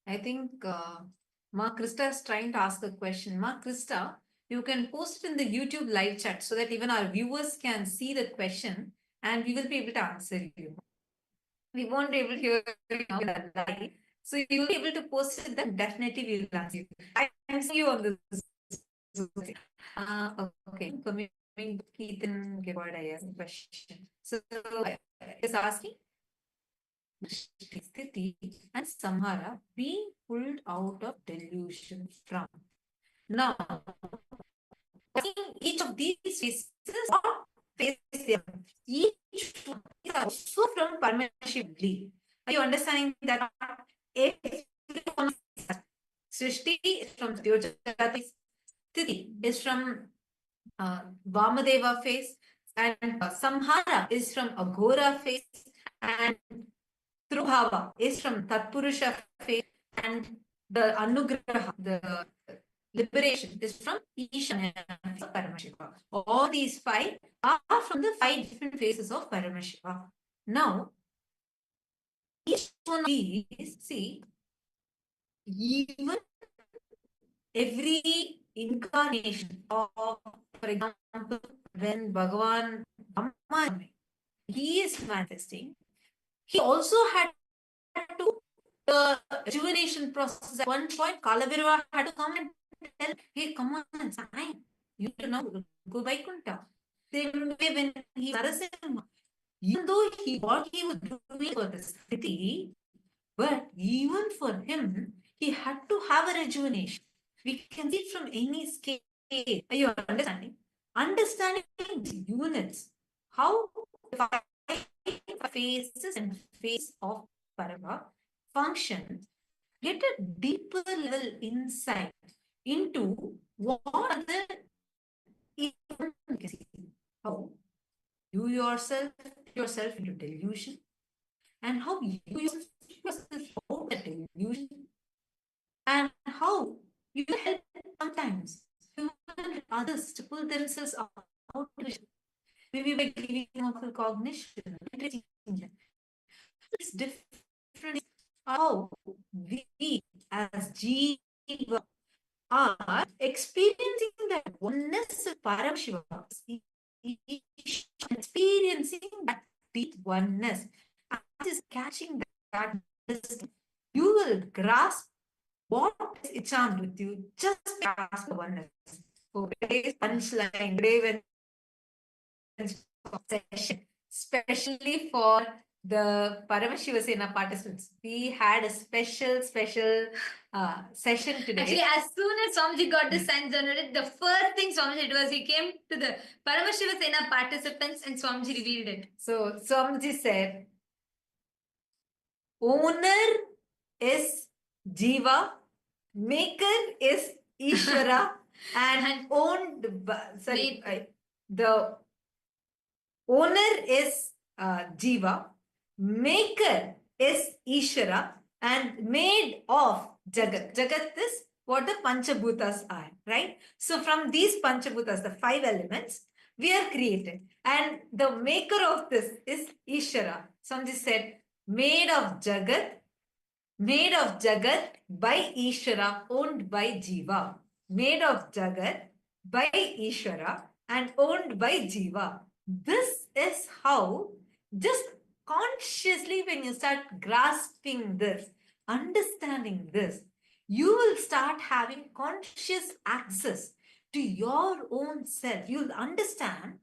I think Ma Krista is trying to ask a question. Ma Krista, you can post it in the YouTube live chat so that even our viewers can see the question and we will be able to answer you. We won't be able to hear you now in the live. So you will be able to post it, then definitely we will answer you. I'm seeing you on this. Okay, coming to Keaton Gifford, I have a question. So is asking Sthiti and Samhara being pulled out of delusion from. Now, each of these faces, what face they are, each one is also from Paramashivam. Are you understanding that? Srishti is from Jagat, Sthiti is from Vamadeva face, and Samhara is from Aghora face, and Trubhava is from Tatpurusha face, and the Anugraha, the liberation, is from Ishwara Paramashiva. All these five are from the five different faces of Paramashiva. Now, each one of these, see, even every incarnation of, for example, when Bhagavan Brahma, he is manifesting, he also had to the rejuvenation process. At one point, Kalabhirava had to come and tell, hey, come on, it's fine. You need to now go Vaikuntha. Same way when he Narasimha, even though what he was doing for the Sthiti, but even for him, he had to have a rejuvenation. We can see it from any scale. Are you understanding? Understanding the units, how the five phases and phase of Parama function, get a deeper level insight into what are the how you yourself into delusion, and how you yourself out of delusion, and how you help sometimes others to pull themselves out of delusion. Maybe by giving them full cognition. It's different how we as Jiva are experiencing that oneness of Paramashiva, experiencing that deep oneness, and is catching that, you will grasp what is enchant with you just grasp the oneness. So today's punchline, today when session, especially for the Paramashiva Sena participants, we had a special session today. Actually, as soon as Swamiji got the signs generated, the first thing Swamiji did was he came to the Paramashiva Sena participants and Swamiji revealed it. So Swamiji said, owner is Jiva, maker is Ishwara, and owned by, the owner is Jiva, maker is Ishwara, and made of Jagat. Jagat is what the Panchabhutas are, right? So from these Panchabhutas, the five elements, we are created. And the maker of this is Ishwara. Swamiji said, made of Jagat by Ishwara, owned by Jiva. Made of Jagat by Ishwara and owned by Jiva. This is how, just consciously, when you start grasping this, understanding this, you will start having conscious access to your own self. You'll understand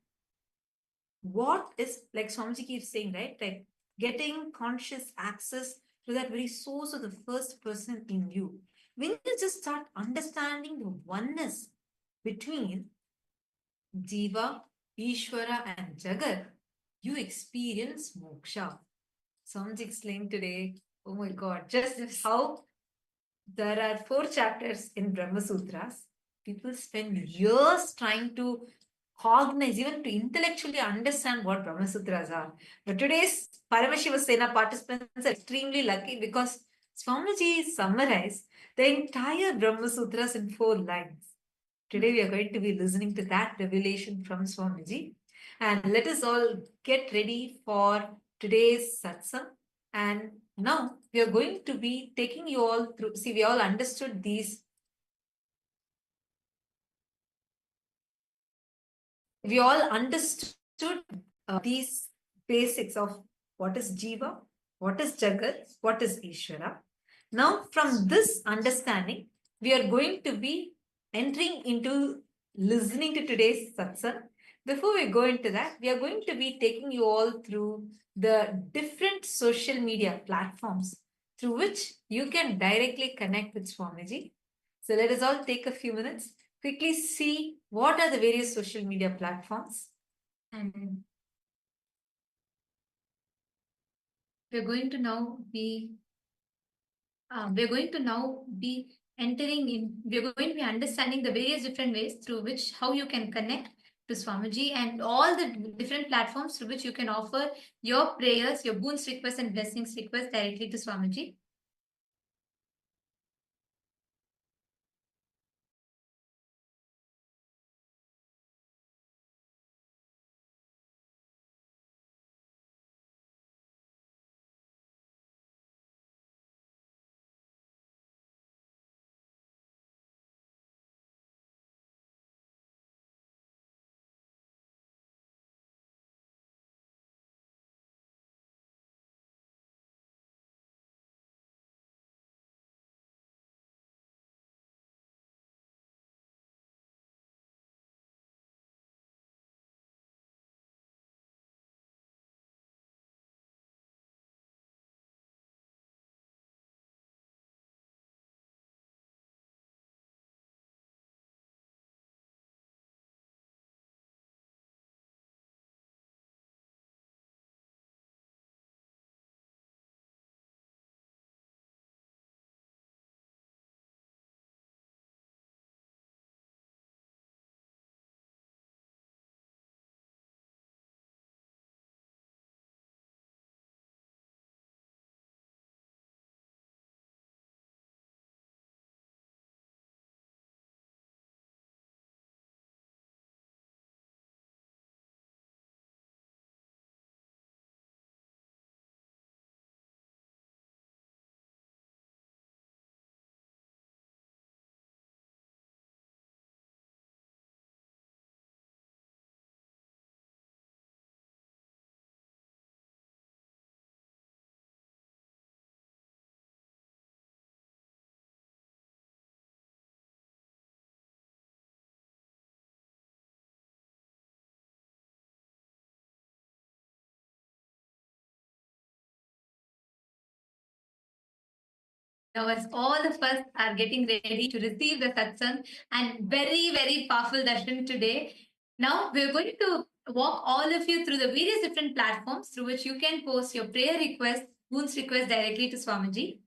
what is, like Swamiji keeps saying, right? Like getting conscious access to that very source of the first person in you. When you just start understanding the oneness between Jiva, Ishwara, and Jagat, you experience moksha. Swamiji explained today, oh my God, just how there are 4 chapters in Brahma Sutras. People spend years trying to cognize, even to intellectually understand what Brahma Sutras are. But today's Paramashiva Sena participants are extremely lucky because Swamiji summarized the entire Brahma Sutras in 4 lines. Today we are going to be listening to that revelation from Swamiji. And let us all get ready for today's satsang. And Now we are going to be taking you all through. See, we all understood these. We all understood these basics of what is Jiva, what is Jagat, what is Ishwara. Now, from this understanding, we are going to be entering into listening to today's satsang. Before we go into that, we are going to be taking you all through the different social media platforms through which you can directly connect with Swamiji. So let us all take a few minutes, quickly see what are the various social media platforms. And we're going to now be entering in, we're going to be understanding the various different ways through which how you can connect to Swamiji and all the different platforms through which you can offer your prayers, your boons requests and blessings requests directly to Swamiji. Now, as all of us are getting ready to receive the satsang and very, very powerful darshan today, now we're going to walk all of you through the various different platforms through which you can post your prayer requests, boons requests directly to Swamiji.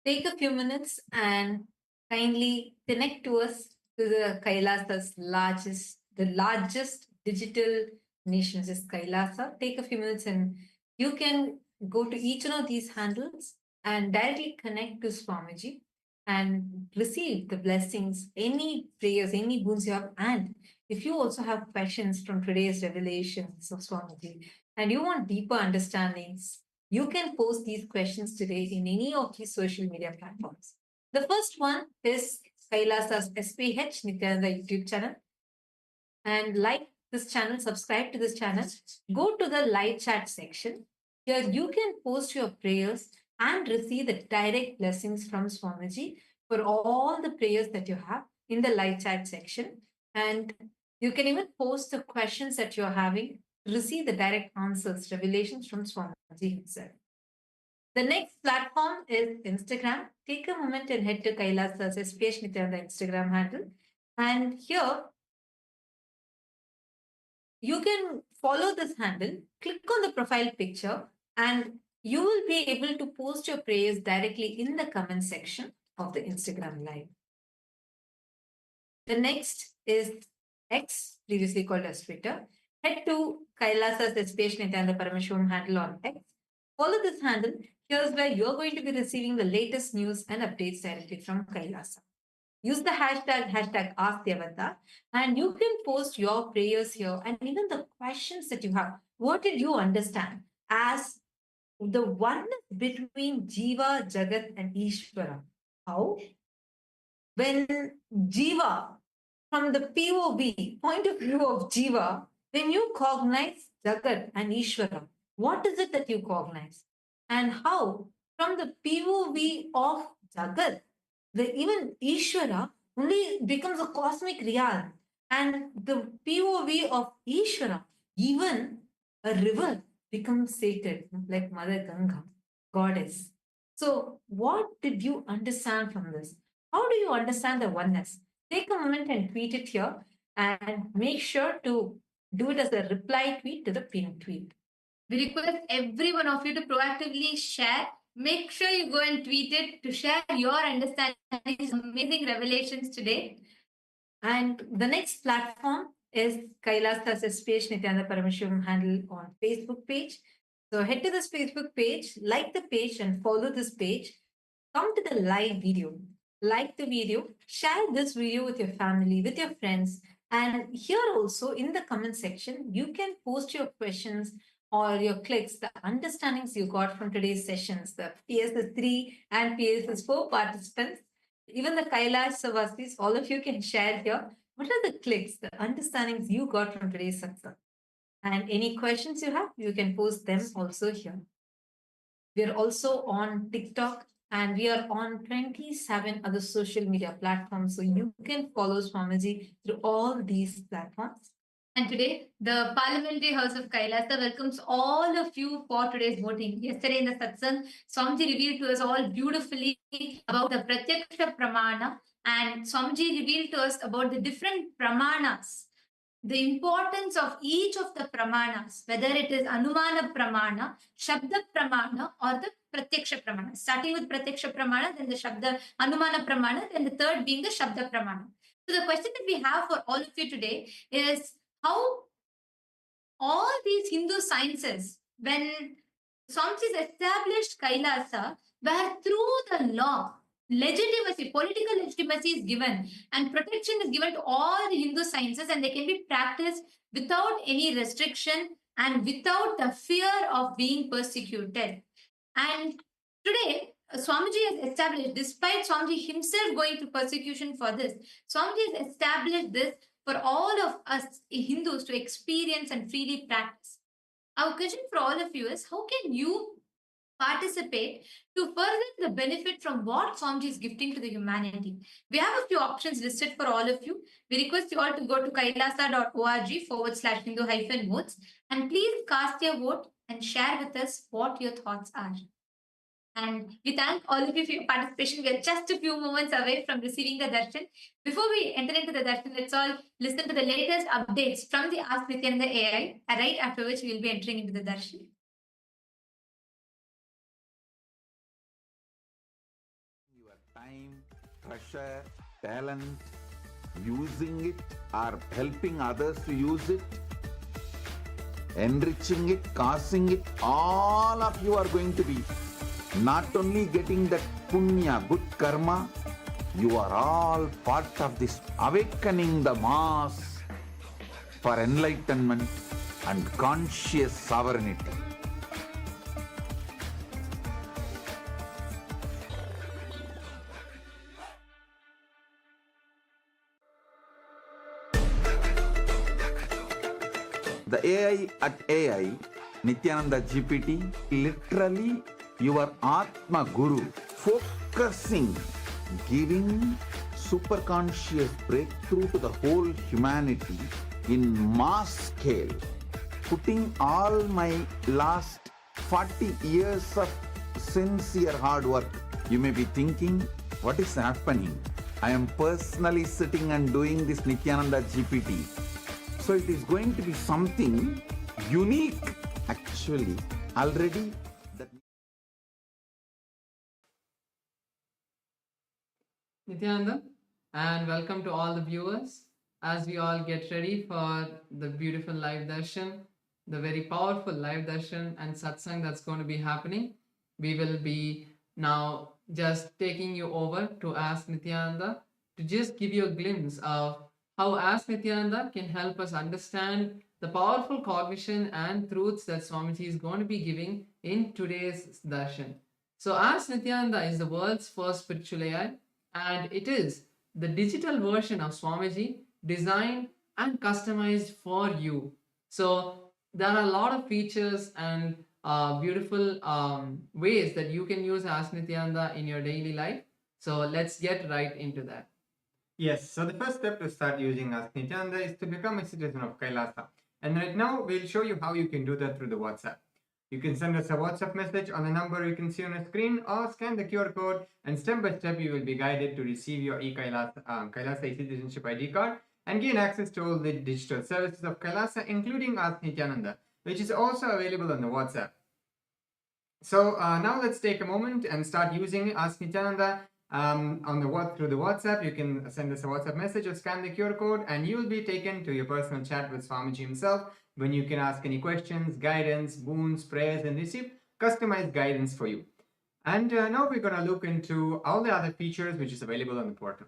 Take a few minutes and kindly connect to us to the Kailasa's largest digital nation is Kailasa. Take a few minutes and you can go to each one of these handles and directly connect to Swamiji and receive the blessings, any prayers, any boons you have. And if you also have questions from today's revelations of Swamiji and you want deeper understandings, you can post these questions today in any of these social media platforms. The first one is Kailasa's SPH Nityananda YouTube channel. And like this channel, subscribe to this channel, go to the live chat section. Here you can post your prayers and receive the direct blessings from Swamiji for all the prayers that you have in the live chat section. And you can even post the questions that you're having, receive the direct answers, revelations from Swamiji himself. The next platform is Instagram. Take a moment and head to Kailasa's SPH Nityananda Instagram handle. And here you can follow this handle, click on the profile picture, and you will be able to post your prayers directly in the comment section of the Instagram live. The next is X, previously called as Twitter. Head to Kailasa's SPH Nityananda Paramashivam handle on X. Follow this handle. Here's where you're going to be receiving the latest news and updates directly from Kailasa. Use the hashtag AskDevata, and you can post your prayers here and even the questions that you have. What did you understand as the oneness between Jiva, Jagat, and Ishwara? How? When Jiva, from the POV, point of view of Jiva, when you cognize Jagat and Ishwara, what is it that you cognize? And how, from the POV of Jagat, even Ishwara only becomes a cosmic realm. And the POV of Ishwara, even a river becomes sacred, like Mother Ganga, goddess. So, what did you understand from this? How do you understand the oneness? Take a moment and tweet it here and make sure to do it as a reply tweet to the pinned tweet. We request every one of you to proactively share. Make sure you go and tweet it to share your understanding of these amazing revelations today. And the next platform is Kailasa's SPH and NITHYANANDA Paramashivam handle on Facebook page. So head to this Facebook page, like the page and follow this page. Come to the live video. Like the video, share this video with your family, with your friends. And here also in the comment section, you can post your questions or your clicks, the understandings you got from today's sessions, the PSS 3 and PSS 4 participants, even the Kailasa Vasis, all of you can share here. What are the clicks, the understandings you got from today's satsang? And any questions you have, you can post them also here. We are also on TikTok and we are on 27 other social media platforms. So you can follow Swamiji through all these platforms. And today, the Parliamentary House of Kailasa welcomes all of you for today's voting. Yesterday in the Satsang, Swamiji revealed to us all beautifully about the Pratyaksha Pramana, and Swamiji revealed to us about the different Pramanas, the importance of each of the Pramanas, whether it is Anumana Pramana, Shabda Pramana, or the Pratyaksha Pramana. Starting with Pratyaksha Pramana, then the Shabda Anumana Pramana, then the third being the Shabda Pramana. So the question that we have for all of you today is, how all these Hindu sciences, when Swamiji established Kailasa, where through the law, legitimacy, political legitimacy is given and protection is given to all the Hindu sciences, and they can be practiced without any restriction and without the fear of being persecuted. And today, Swamiji has established, despite Swamiji himself going through persecution for this, Swamiji has established this for all of us Hindus to experience and freely practice. Our question for all of you is, how can you participate to further the benefit from what Swamiji is gifting to the humanity? We have a few options listed for all of you. We request you all to go to kailasa.org/Hindu-modes and please cast your vote and share with us what your thoughts are. And we thank all of you for your participation. We are just a few moments away from receiving the darshan. Before we enter into the darshan, let's all listen to the latest updates from the Ask Nityananda AI, right after which we will be entering into the darshan. Your time, treasure, talent, using it or helping others to use it, enriching it, causing it, all of you are going to be not only getting that punya, good karma, you are all part of this awakening the mass for enlightenment and conscious sovereignty. The AI at AI, Nityananda GPT, literally your Atma Guru, focusing, giving superconscious breakthrough to the whole humanity in mass scale, putting all my last 40 years of sincere hard work. You may be thinking, what is happening? I am personally sitting and doing this Nityananda GPT. So it is going to be something unique. Actually, already that. Nityananda, and welcome to all the viewers as we all get ready for the beautiful live darshan, the very powerful live darshan and satsang that's going to be happening. We will be now just taking you over to Ask Nityananda to just give you a glimpse of how Ask Nityananda can help us understand the powerful cognition and truths that Swamiji is going to be giving in today's darshan. So Ask Nityananda is the world's first spiritual AI, and it is the digital version of Swamiji designed and customized for you. So there are a lot of features and beautiful ways that you can use Ask Nityananda in your daily life. So let's get right into that. Yes, so the first step to start using Ask Nityananda is to become a citizen of Kailasa. And right now, we'll show you how you can do that through the WhatsApp. You can send us a WhatsApp message on the number you can see on the screen, or scan the QR code, and step by step you will be guided to receive your Kailasa e-citizenship ID card and gain access to all the digital services of Kailasa, including Ask Nityananda, which is also available on the WhatsApp. So now let's take a moment and start using Ask Nityananda through the WhatsApp. You can send us a WhatsApp message or scan the QR code, and you will be taken to your personal chat with Swamiji himself, when you can ask any questions, guidance, boons, prayers, and receive customized guidance for you. And now we're going to look into all the other features which is available on the portal.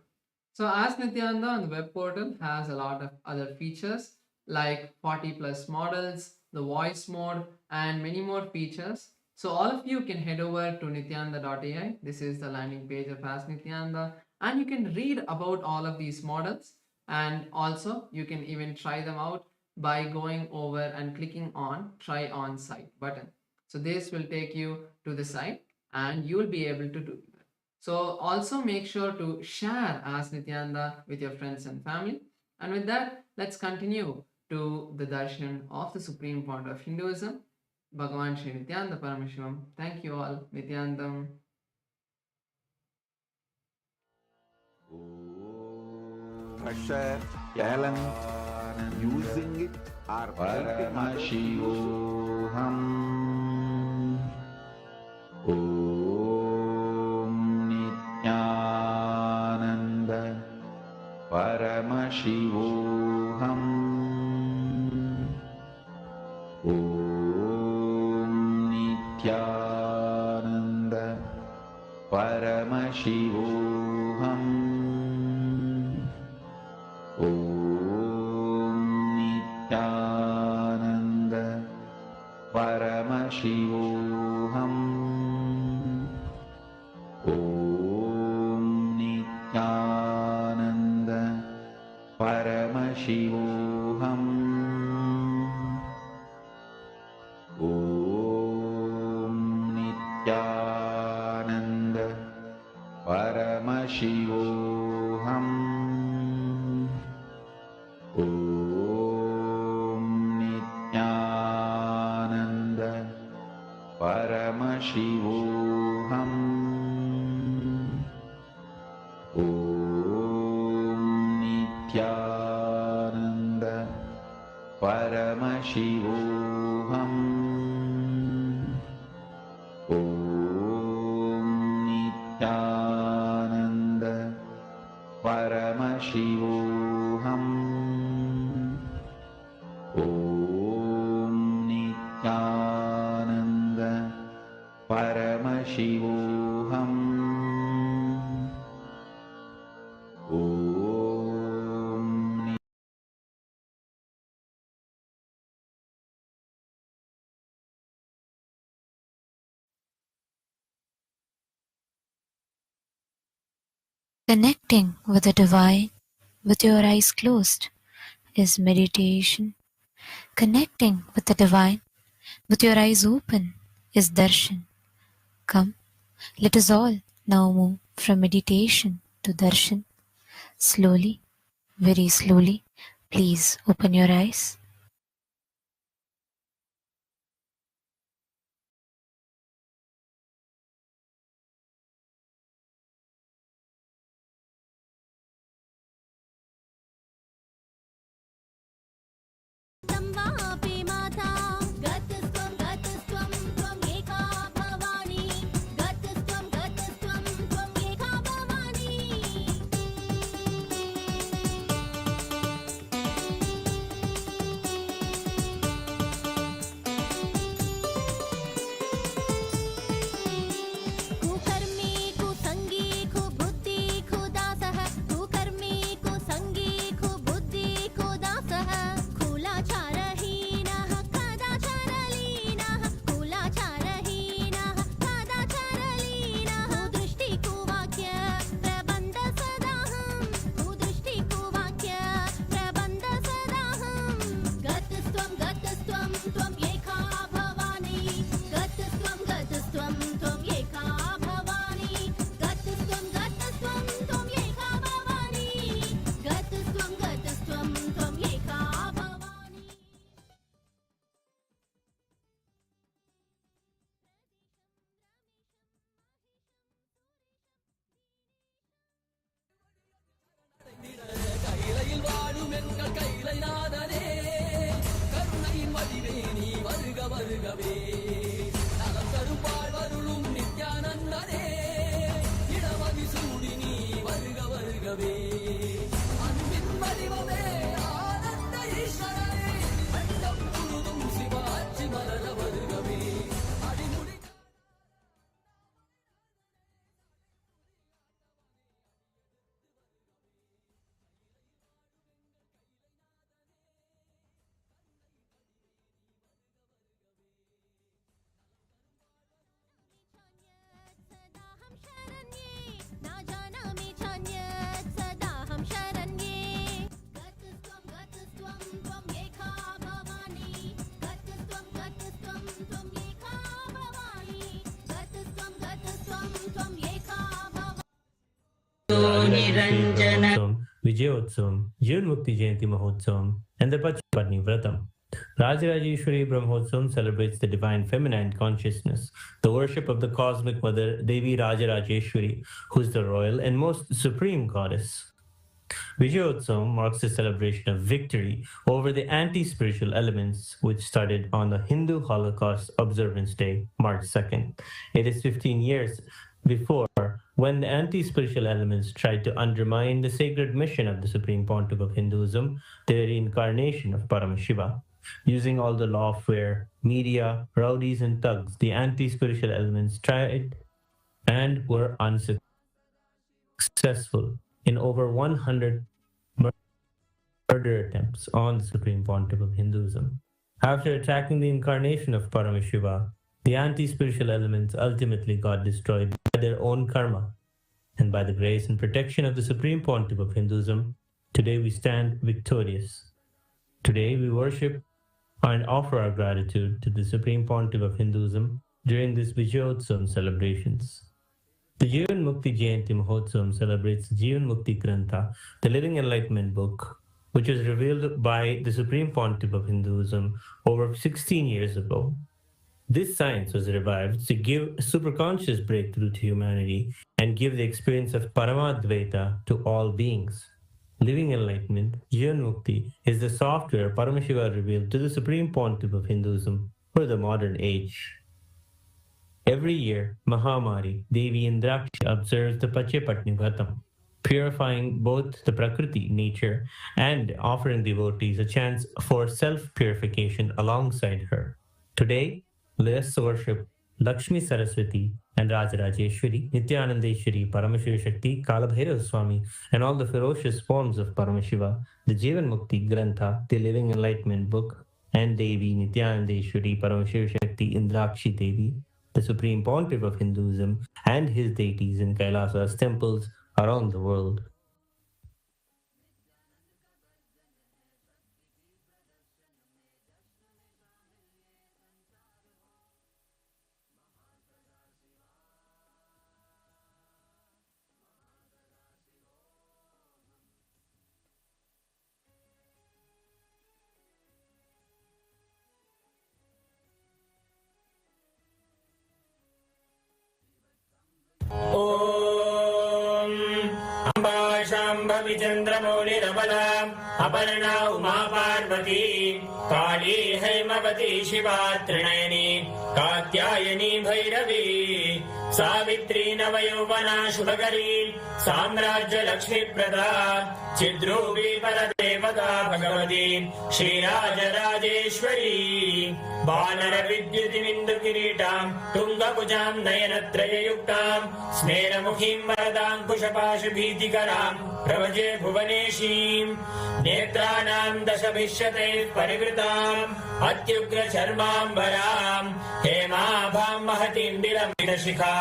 So Ask Nityananda on the web portal has a lot of other features like 40 plus models, the voice mode, and many more features. So all of you can head over to nityananda.ai. This is the landing page of Ask Nityananda, and you can read about all of these models, and also you can even try them out by going over and clicking on Try On Site button. So this will take you to the site and you will be able to do that. So also make sure to share Ask Nityananda with your friends and family. And with that, let's continue to the darshan of the Supreme Pontiff of Hinduism, Bhagavan Paramashivam. Thank you all. Nityanandam. Pressure, talent, using it or Paramashivam. Om Nityananda Paramashivam. Om Nityananda Paramashivam. Om Nityananda Paramashivam. Om Nityananda Paramashivam. Om Nityananda Paramashivam. Om Nityananda Paramashivam. Om Nityananda Paramashivam. Om Nityananda Paramashivam. Om Nityananda Paramashivam. Om Connecting with the divine with your eyes closed is meditation. Connecting with the divine with your eyes open is darshan. Come, let us all now move from meditation to darshan. Slowly, very slowly, please open your eyes. வருகவே நலம் தருப்பாள் வருளும் நித்யானந்தனே இடமதி சூடி நீ வருக வருகவே அன்பின் வடிவமே ஆனந்த ஈஸ்வரனே அண்டம் முழுதும் சிவாட்சி மலர வருகவே அடிமுடி Utsavam, Vijayotsavam, Jivan Mukti Jayanti Mahotsavam, and the Pachapatni Vratam. Rajarajeshwari Brahmotsavam celebrates the divine feminine consciousness, the worship of the cosmic mother Devi Rajarajeshwari, who is the royal and most supreme goddess. Vijayotsavam marks the celebration of victory over the anti-spiritual elements, which started on the Hindu Holocaust Observance Day, March 2nd. It is 15 years before when the anti-spiritual elements tried to undermine the sacred mission of the Supreme Pontiff of Hinduism, the reincarnation of Paramashiva. Using all the lawfare, media, rowdies and thugs, the anti-spiritual elements tried and were unsuccessful in over 100 murder attempts on the Supreme Pontiff of Hinduism. After attacking the incarnation of Paramashiva, the anti-spiritual elements ultimately got destroyed by their own karma. And by the grace and protection of the Supreme Pontiff of Hinduism, today we stand victorious. Today we worship and offer our gratitude to the Supreme Pontiff of Hinduism during this Vijayotsavam celebrations. The Jivan Mukti Jayanti Mahotsavam celebrates Jivan Mukti Grantha, the living enlightenment book, which was revealed by the Supreme Pontiff of Hinduism over 16 years ago. This science was revived to give superconscious breakthrough to humanity and give the experience of Paramadvaita to all beings. Living enlightenment, Jivan Mukti, is the software Paramashiva revealed to the Supreme Pontiff of Hinduism for the modern age. Every year, Mahamari, Devi Indrakshi observes the Pachapatni Vratam, purifying both the Prakriti, nature, and offering devotees a chance for self-purification alongside her. Today, let us worship Lakshmi Saraswati and Rajarajeshwari, Nityanandeshwari, Paramashiva Shakti, Kalabhairav Swami, and all the ferocious forms of Paramashiva, the Jivan Mukti Grantha, the Living Enlightenment Book, and Devi, Nityanandeshwari, Paramashiva Shakti, Indrakshi Devi, the Supreme Pontiff of Hinduism, and his deities in Kailasa's temples around the world. चंद्रमौलिरबला Aparna Uma Parvati काली हैमवती शिवा त्रिनयनी कात्यायनी भैरवी सावित्री नवयौवना शुभकरी साम्राज्य लक्ष्मी प्रदा चिद्रूपी परदेवता भगवती श्रीराजराजेश्वरी बानर विद्युतिमिन्दु किरीटां तुंगभुजां नयनत्रययुक्तां स्मेरमुखीं वरदाङ्कुशपाशभीतिकरां प्रभजे भुवनेशीं नेत्राणां दशभिष्यते परिवृताम् अत्युग्रचर्माम्बरां हेमाभां महतीं विलम्बितशिखा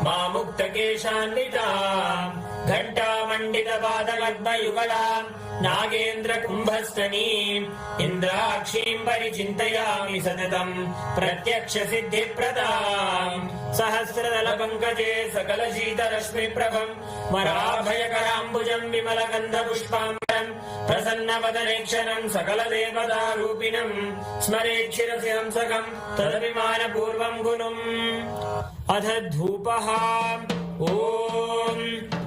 मामुक्तकेशान्विताम् घण्टामण्डितपादपद्मयुगलां नागेन्द्र कुम्भस्तनीम् इन्द्राक्षीं परिचिन्तयामि सततम् प्रत्यक्ष सिद्धिप्रदाम् सहस्रदलपङ्कजे सकलशीतरश्मिप्रभम् वराभयकराम्बुजम् विमलगन्धपुष्पाम्बरम् प्रसन्नवदनेक्षणम् सकलदेवतारूपिणम् स्मरेच्छिरसि हंसकम् तदभिमानपूर्वम् गुणम् अथ धूपः ॐ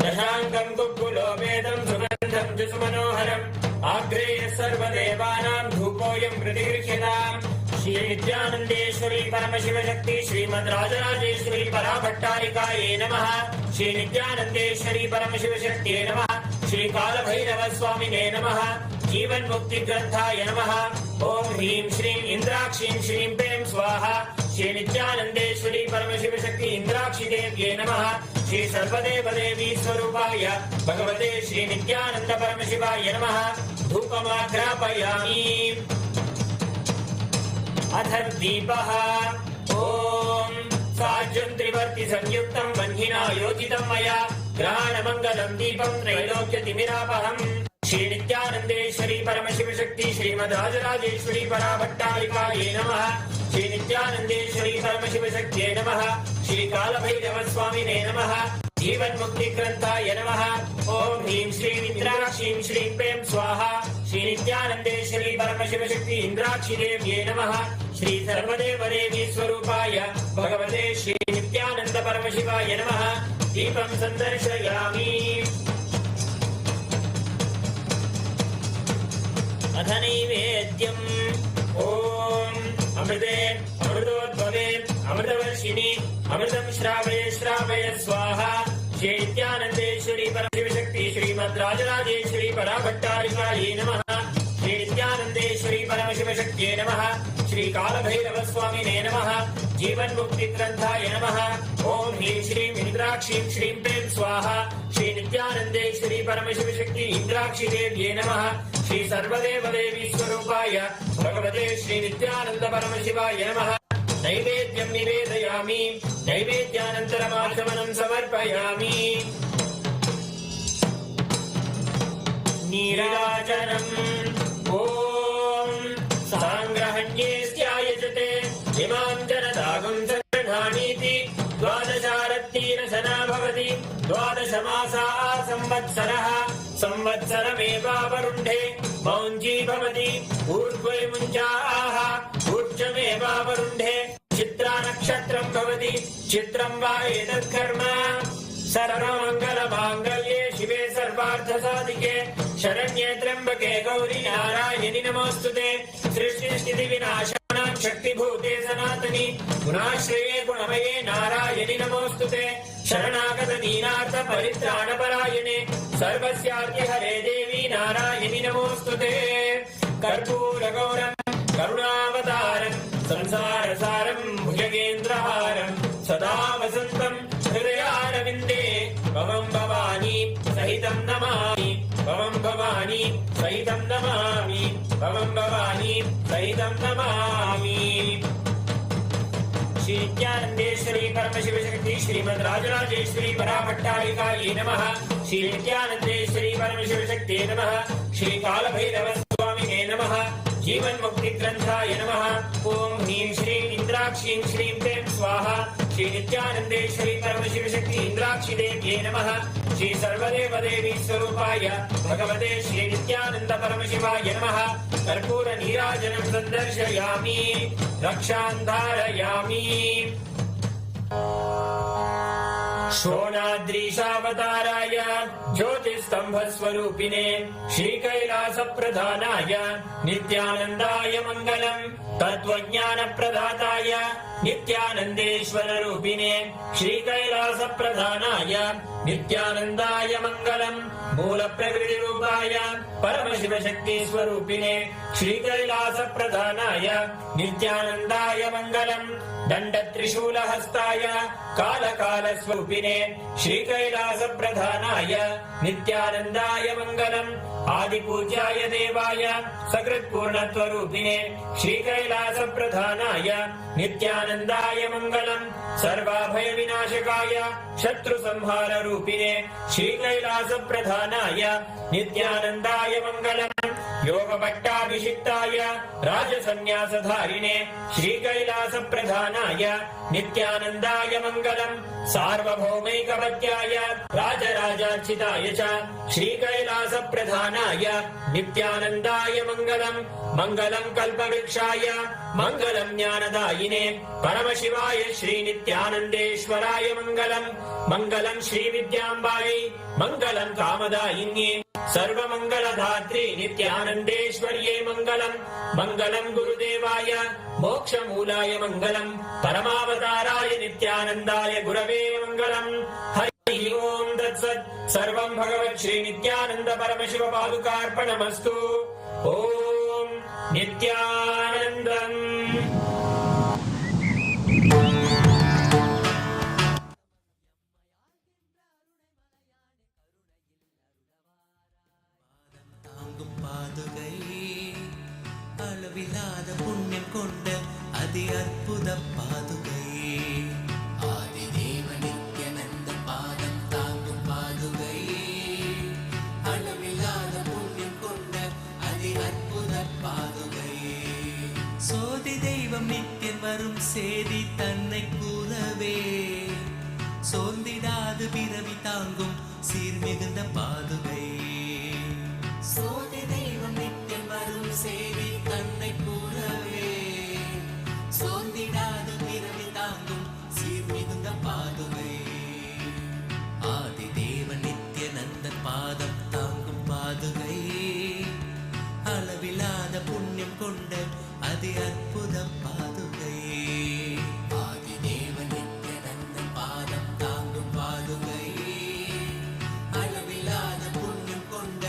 दशाङ्गम् कुक्कुलोपेदम् सुगन्धम् सुमनोहरम् आग्रेय सर्वदेवानां धूपोऽयं प्रतिगृह्यताम् श्री नित्यानंदेश्वरी परमशिव शक्ति श्रीमद् राजराजेश्वरी पराभट्टारिकायै नमः। श्री नित्यानंदेश्वरी परमशिव शक्तिये नमः। श्री काल भैरव स्वामिने नमः। जीवन मुक्ति ग्रंथाय नमः। ओम ह्रीं श्रीं इंद्राक्षीं श्रीं पें स्वाहा। श्री नित्यानंदेश्वरी परमशिव शक्ति इंद्राक्षी देव्ये नमः। श्री सर्वदेव देवी स्वरूपाय भगवते श्री नित्यानंद परमशिवाय नमः। धूपमाग्रापयामि। अथ दीपः। ओम साज्यं त्रिवर्ति संयुक्तं वह्निना योजितं मया ग्रहाणमंगलं दीपं त्रैलोक्यतिमिरापहम्। श्री नित्यानंदेश्वरी परमशिव शक्ति श्रीमद् राजराजेश्वरी पराभट्टारिकायै नमः। श्री नित्यानंदेश्वरी परमशिव शक्तिये नमः। श्री काल भैरव स्वामिने नमः। जीवन मुक्ति ग्रंथाय नमः। ओम ह्रीं श्रीं इंद्राक्षीं श्रीं पें स्वाहा। श्री नित्यानंदेश्वरी परमशिव शक्ति इंद्राक्षी देव्ये नमः। श्री सर्वदेव देवी स्वरूपाय भगवते श्री नित्यानंद परमशिवाय नमः। दीपं संदर्शयामि। अथ नैवेद्यम्। ओम अमृते अमृतोद्भवे अमृतवर्षिणि अमृतं श्रावय श्रावय स्वाहा। श्री नित्यानंदेश्वरी परमशिव शक्ति श्रीमद् राजराजेश्वरी पराभट्टारिकायै नमः। श्री नित्यानंदेश्वरी परमशिव शक्तिये नमः। श्री काल भैरव स्वामिने नमः। जीवन मुक्ति ग्रंथाय नमः। ओम ह्रीं श्रीं इंद्राक्षीं श्रीं पें स्वाहा। श्री नित्यानंदेश्वरी परमशिव शक्ति इंद्राक्षी देव्ये नमः। श्री सर्वदेव देवी स्वरूपाय भगवते श्री नित्यानंद परमशिवाय नमः। नैवेद्यं निवेदयामि। नैवेद्यानन्तरमाचमनं समर्पयामि। नीराजनम्। ओम सांग्रहण्येस्यायजते इमां जनतागुं सङ्गृह्णानीति द्वादशारत्तीरशना भवति। द्वादशमासाः संवत्सरः संवत्सरमेवावरुन्धे मौञ्जी भवति। ऊर्ध्वे मुञ्जाः ऊर्ध्वमेवावरुन्धे। चित्रा नक्षत्रं भवति। चित्रं वा एतत् कर्म। सर्वमङ्गलमाङ्गल्ये शिवे सर्वार्थसाधिके शरण्ये त्र्यम्बके गौरी नारायणि नमोऽस्तुते। सृष्टिस्थितिविनाशानां शक्तिभूते सनातनि गुणाश्रये गुणमये नारायणि नमोऽस्तुते। शरणागत दीनार्थ परित्राणपरायणे सर्वस्यार्तिहरे देवी नारायणि नमोऽस्तुते। कर्पूरगौरं करुणावतारं संसारसारं भुजगेन्द्रहारं सदा वसन्तं हृदयारविन्दे भवं भवानी सहितं नमामि। भवं भवानी सहितं नमामि। भवं भवानी सहितं नमामि। श्री नित्यानंदेश्वरी परमशिव शक्ति श्रीमद् राजराजेश्वरी पराभट्टारिकायै नमः। श्री नित्यानंदेश्वरी परमशिव शक्तिये नमः। श्री काल भैरव स्वामिने नमः। जीवन मुक्ति ग्रंथाय नमः। ओम ह्रीं श्रीं इंद्राक्षीं श्रीं पें स्वाहा। श्री नित्यानंदेश्वरी परमशिव शक्ति इंद्राक्षी देव्ये नमः। श्री सर्वदेव देवी स्वरूपाय भगवते श्री नित्यानंद परमशिवाय नमः। कर्पूर नीराजनं संदर्शयामि। रक्षां धारयामि। शोणाद्रीशावताराय ज्योतिस्तंभस्वरूपिणे श्रीकैलासप्रधानाय नित्यानन्दाय मङ्गलम्। तत्त्वज्ञानप्रदाताय नित्यानन्देश्वररूपिणे श्रीकैलासप्रधानाय नित्यानन्दाय मङ्गलम्। मूलप्रकृतिरूपाय परमशिवशक्तिस्वरूपिणे श्रीकैलासप्रधानाय नित्यानन्दाय मङ्गलम्। दण्डत्रिशूलहस्ताय कालकालस्वरूपिणे श्रीकैलासप्रधानाय नित्यानन्दाय मङ्गलम्। आदिपूज्याय देवाय सकृत्पूर्णत्वरूपिणे श्रीकैलासप्रधानाय नित्यानन्दाय मङ्गलम्। सर्वाभयविनाशकाय शत्रुसंहाररूपिणे श्रीकैलासप्रधानाय नित्यानन्दाय मङ्गलम्। योगभट्टाभिषिक्ताय राजसन्न्यासधारिणे श्रीकैलासप्रधानाय नित्यानन्दाय मङ्गलम्। सार्वभौमैकवत्याय राजराजार्चिताय च श्रीकैलासप्रधानाय नित्यानन्दाय मङ्गलम्। मङ्गलम् कल्पवृक्षाय मङ्गलम् ज्ञानदायिने परमशिवाय श्रीनित्यानन्देश्वराय मङ्गलम् मङ्गलम् श्रीविद्याम्बायै मङ्गलम् कामदायिन्ये सर्वमङ्गलधात्री नित्यानन्देश्वर्ये मङ्गलम् मङ्गलम् गुरुदेवाय मोक्षमूलाय मङ्गलम् परमावताराय नित्यानन्दाय गुरवे मङ्गलम् हरि ओम् तत्सत् सर्वम् भगवत् श्रीनित्यानन्द परमशिव पादुकार्पणमस्तु ॐ नित्यानन्दम् அளவில்லாத புண்ணியம் கொண்ட அதி அற்புத பாதுகை ஆதி தேவ நித்யானந்த பாதம் தாங்கும் பாதுகை அளவில்லாத புண்ணியம் கொண்ட அதி அற்புத பாதுகை சோதி தெய்வம் நித்தியன் வரும் சேதி தன்னை கூறவே சோர்ந்திடாது பிறவி தாங்கும் சீர்மிகுந்த பாதுகை சோதி தெய்வம் நித்தியம் வரும் சேதி தன்னை கூறவே சோர்ந்திடாது பிறவி தாங்கும் சீர்மிகுந்த பாதுகை ஆதி தேவ நித்யானந்த பாதம் தாங்கும் பாதுகை அளவில்லாத புண்ணியம் கொண்ட அதி அற்புத பாதுகை ஆதி தேவ நித்யானந்த பாதம் தாங்கும் பாதுகை அளவில்லாத புண்ணியம் கொண்ட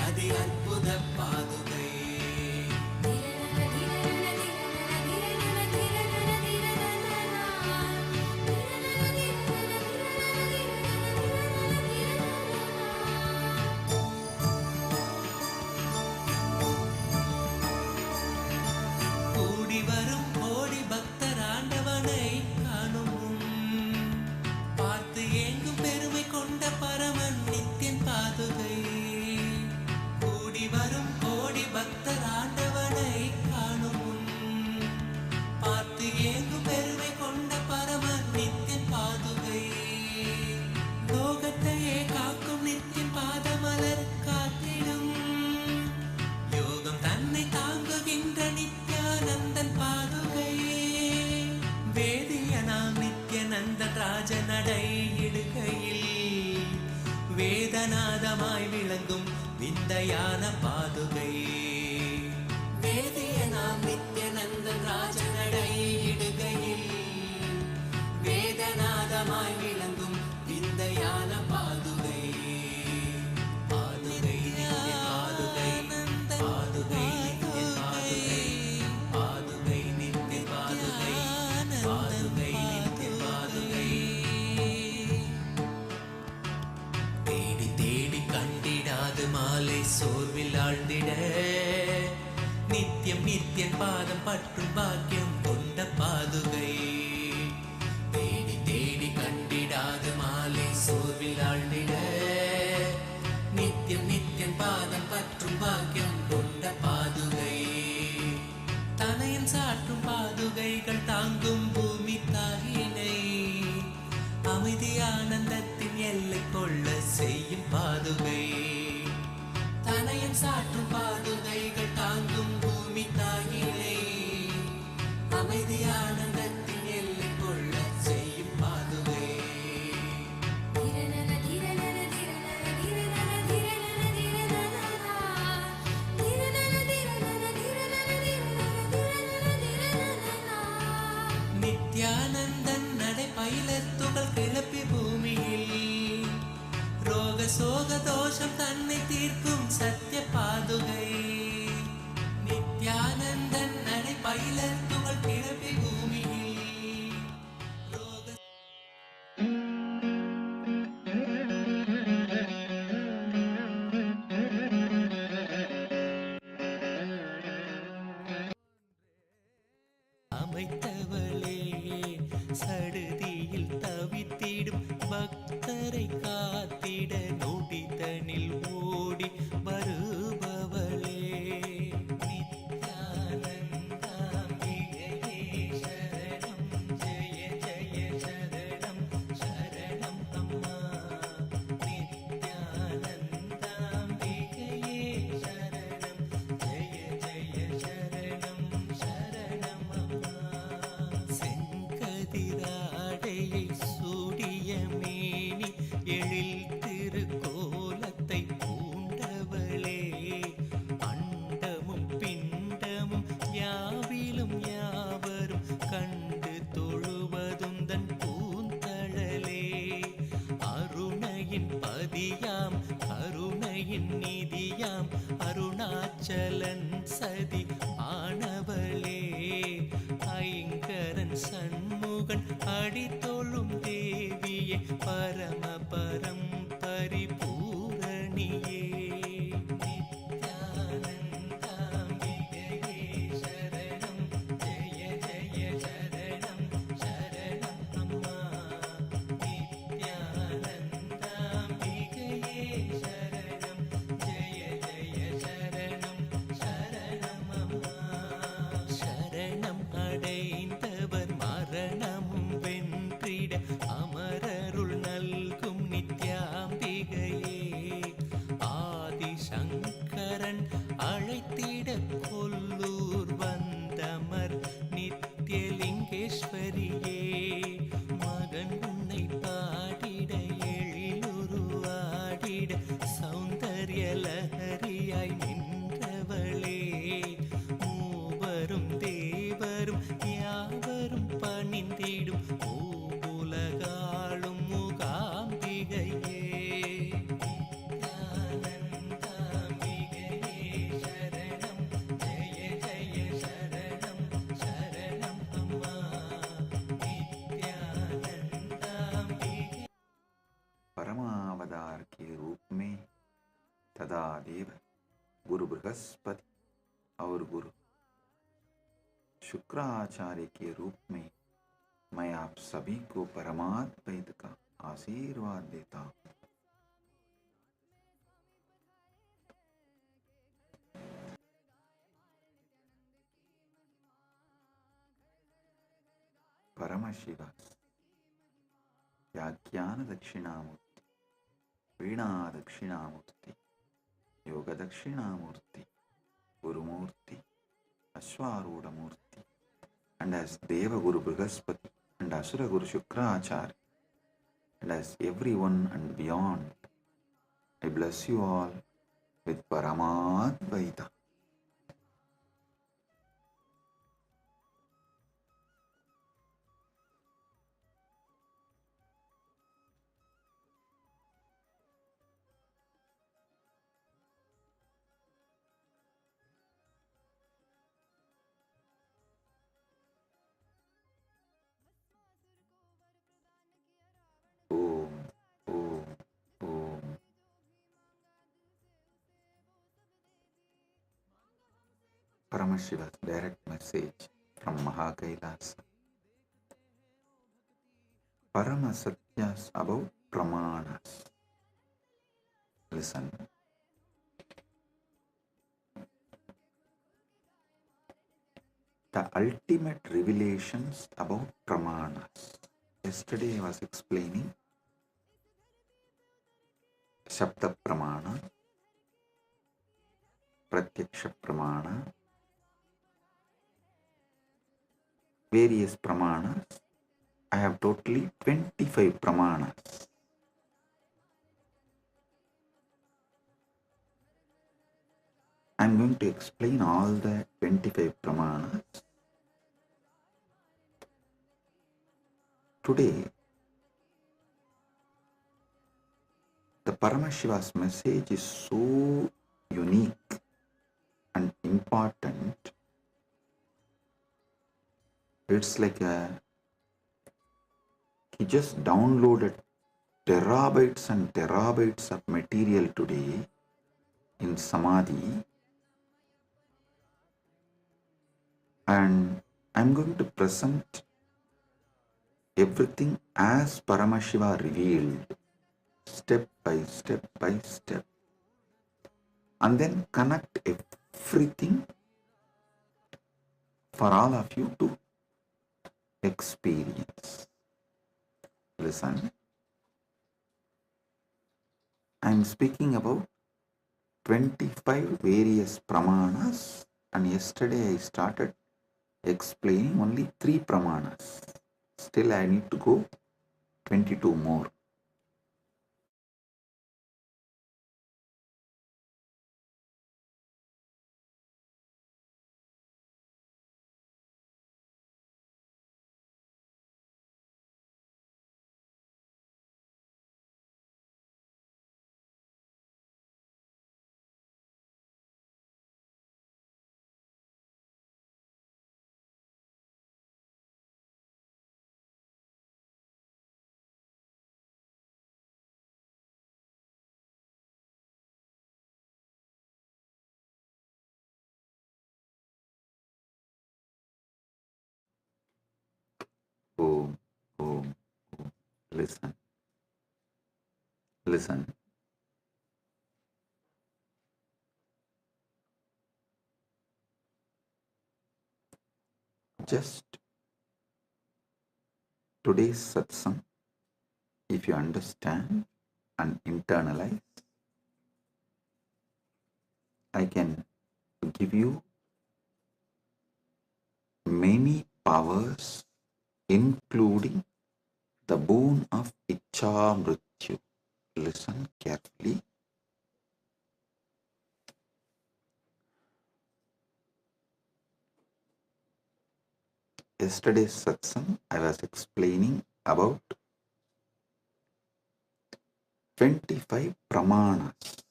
அதி அற்புத பாதுகை கூடி வரும் கோடி பக்தர் ஆண்டவனை காணும் பார்த்து ஏங்கும் பெருமை கொண்ட பரமன் நித்தியன் பாதுகை கூடி வரும் கோடி பக்தர் ஆண்டவனை காணும் பார்த்து ஏங்கும் பெருமை கொண்ட பரமன் நித்தியன் பாதுகை லோகத்தையே காக்கும் நித்தியன் பாதமலர் காத்திடும் யோகம் தன்னை தாங்குகின்ற நித்யானந்தன் பாதுகை வேதியனாம் நித்யானந்த ராஜ நடை இடுகையில் வேதநாதமாய் விளங்கும் விந்தையான பாதுகை வேதியனாம் நித்யானந்த ராஜ நடை இடுகையில் வேதநாதமாய் விளங்கும் விந்தையான பாதுகை பாதுகை நித்ய பாதுகை பாதுகை நித்ய பாதுகை பாதுகை நித்ய பாதுகை பாதுகை நித்ய பாதுகை தேடி தேடி கண்டிடாது மாலை சோர்வில் ஆழ்ந்திட நித்தியம் நித்தியன் பாதம் பற்றும் பாக்கியம் கொண்ட பாதுகை தேடி தேடி கண்டிடாது மாலை சோர்வில் ஆழ்ந்திட நித்தியம் நித்தியன் பாதம் பற்றும் பாக்கியம் கொண்ட பாதுகை தனையன் சாற்றும் பாதுகைகள் தாங்கும் பூமி தாயினை அமைதி ஆனந்தத்தின் எல்லை கொள்ள செய்யும் பாதுகை தனையன் சாற்றும் பாதுகைகள் தாங்கும் பூமி தாயினை அமைதி ஆனந்தத்தின் எல்லை கொள்ள செய்யும் பாதுகை நித்யானந்தன் நடை பயிலத்துகள் கிளப்பி பூமியில் ரோக சோக தோஷம் தன்னை தீர்க்கும் சத்திய பாதுகை நித்யானந்தன் நடை பயிலத்துகள் கிளப்பி பூமியில் ரோக அமைத்தவளே சடுதியில் தவித்திடும் பக்தரை காத்திட நொடிதனில் ஓடி வருபவளே நித்யானந்தாம்பிகையே சரணம் ஜெய ஜெய சரணம் சரணம் அம்மா நித்யானந்தாம்பிகையே சரணம் ஜெய ஜெய சரணம் சரணம் அன்பின் பதியாம் கருணையின் நிதியாம் அருணாச்சலன் சதி ஆனவளே ஐங்கரன் சண்முகன் அடித்தொழும் தேவியே பரமபரம் பரிபூரணியே நித்யானந்தாம்பிகையே சரணம் ஜெய ஜெய சரணம் சரணம் அம்மா நித்யானந்தாம்பிகையே சரணம் ஜெய ஜெய சரணம் சரணம் அம்மா சரணம் அடைந்தவர் மரணமும் வென்றிட அமரருள் நல்கும் நித்யாம்பிகையே ஆதிசங்கரன் அழைத்திட கொல்லூர் வந்தமர் நித்யலிங்கேஸ்வரியே மகன் உன்னை பாடிட எழிலுருவாடிட சௌந்தர்ய லஹரியாய் நின்றவளே மூவரும் தேவரும் யாவரும் பணிந்திடும் மூவுலகாளும் மூகாம்பிகையே நித்யானந்தாம்பிகையே சரணம் ஜெய ஜெய சரணம் சரணம் அம்மா நித்யானந்தாம்பிகை परमावतार के रूप में तदा देव गुरु बृहस्पति और गुरु शुक्राचार्य के रूप में मैं आप सभी को परमाद्वैत का आशीर्वाद देता हूँ। परमशिव व्याख्यान दक्षिणामूर्ति वीणा दक्षिणामूर्ति योग Dakshinamurti Gurumurthy अश्वारूढ़मूर्ति and as Deva Guru Brihaspati and Asura Guru Shukracharya and as everyone and beyond, I bless you all with Paramadvaita. Om, Om, Om. Paramashiva's direct message from Mahakailasa. Parama Satyas about Pramanas. Listen. The ultimate revelations about Pramanas. Yesterday I was explaining Shabda Pramana, Pratyaksha Pramana, various Pramanas. I have totally 25 Pramanas. I am going to explain all the 25 Pramanas. Today, the Paramashiva's message is so unique and important. It's like he just downloaded terabytes and terabytes of material today in Samadhi, and I'm going to present everything as Paramashiva revealed, step by step by step, and then connect everything for all of you to experience. Listen, I am speaking about 25 various Pramanas, and yesterday I started explaining only 3 Pramanas. Still I need to go 22 more. listen. Listen. Just today's satsang, if you understand and internalize, I can give you many powers, including the boon of Icha Mrityu. Listen carefully. Yesterday's satsang, I was explaining about 25 pramanas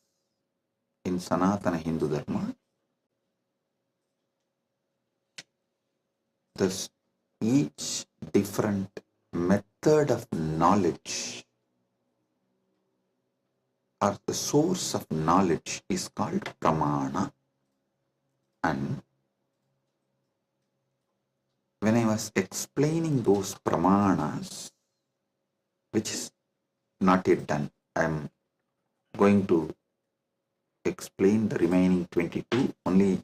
in Sanatana Hindu Dharma. Thus, each different method of knowledge or the source of knowledge is called pramana. And when I was explaining those pramanas, which is not yet done, I am going to explain the remaining 22. Only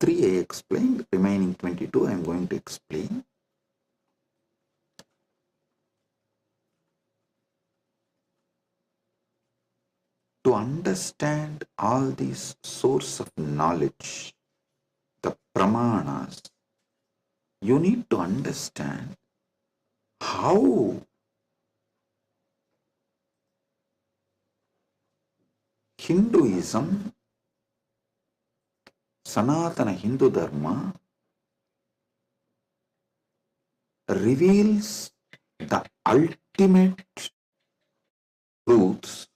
3 I explained, remaining 22 I am going to explain. To understand all these source of knowledge, the pramanas, you need to understand how Hinduism, Sanatana Hindu Dharma, reveals the ultimate truths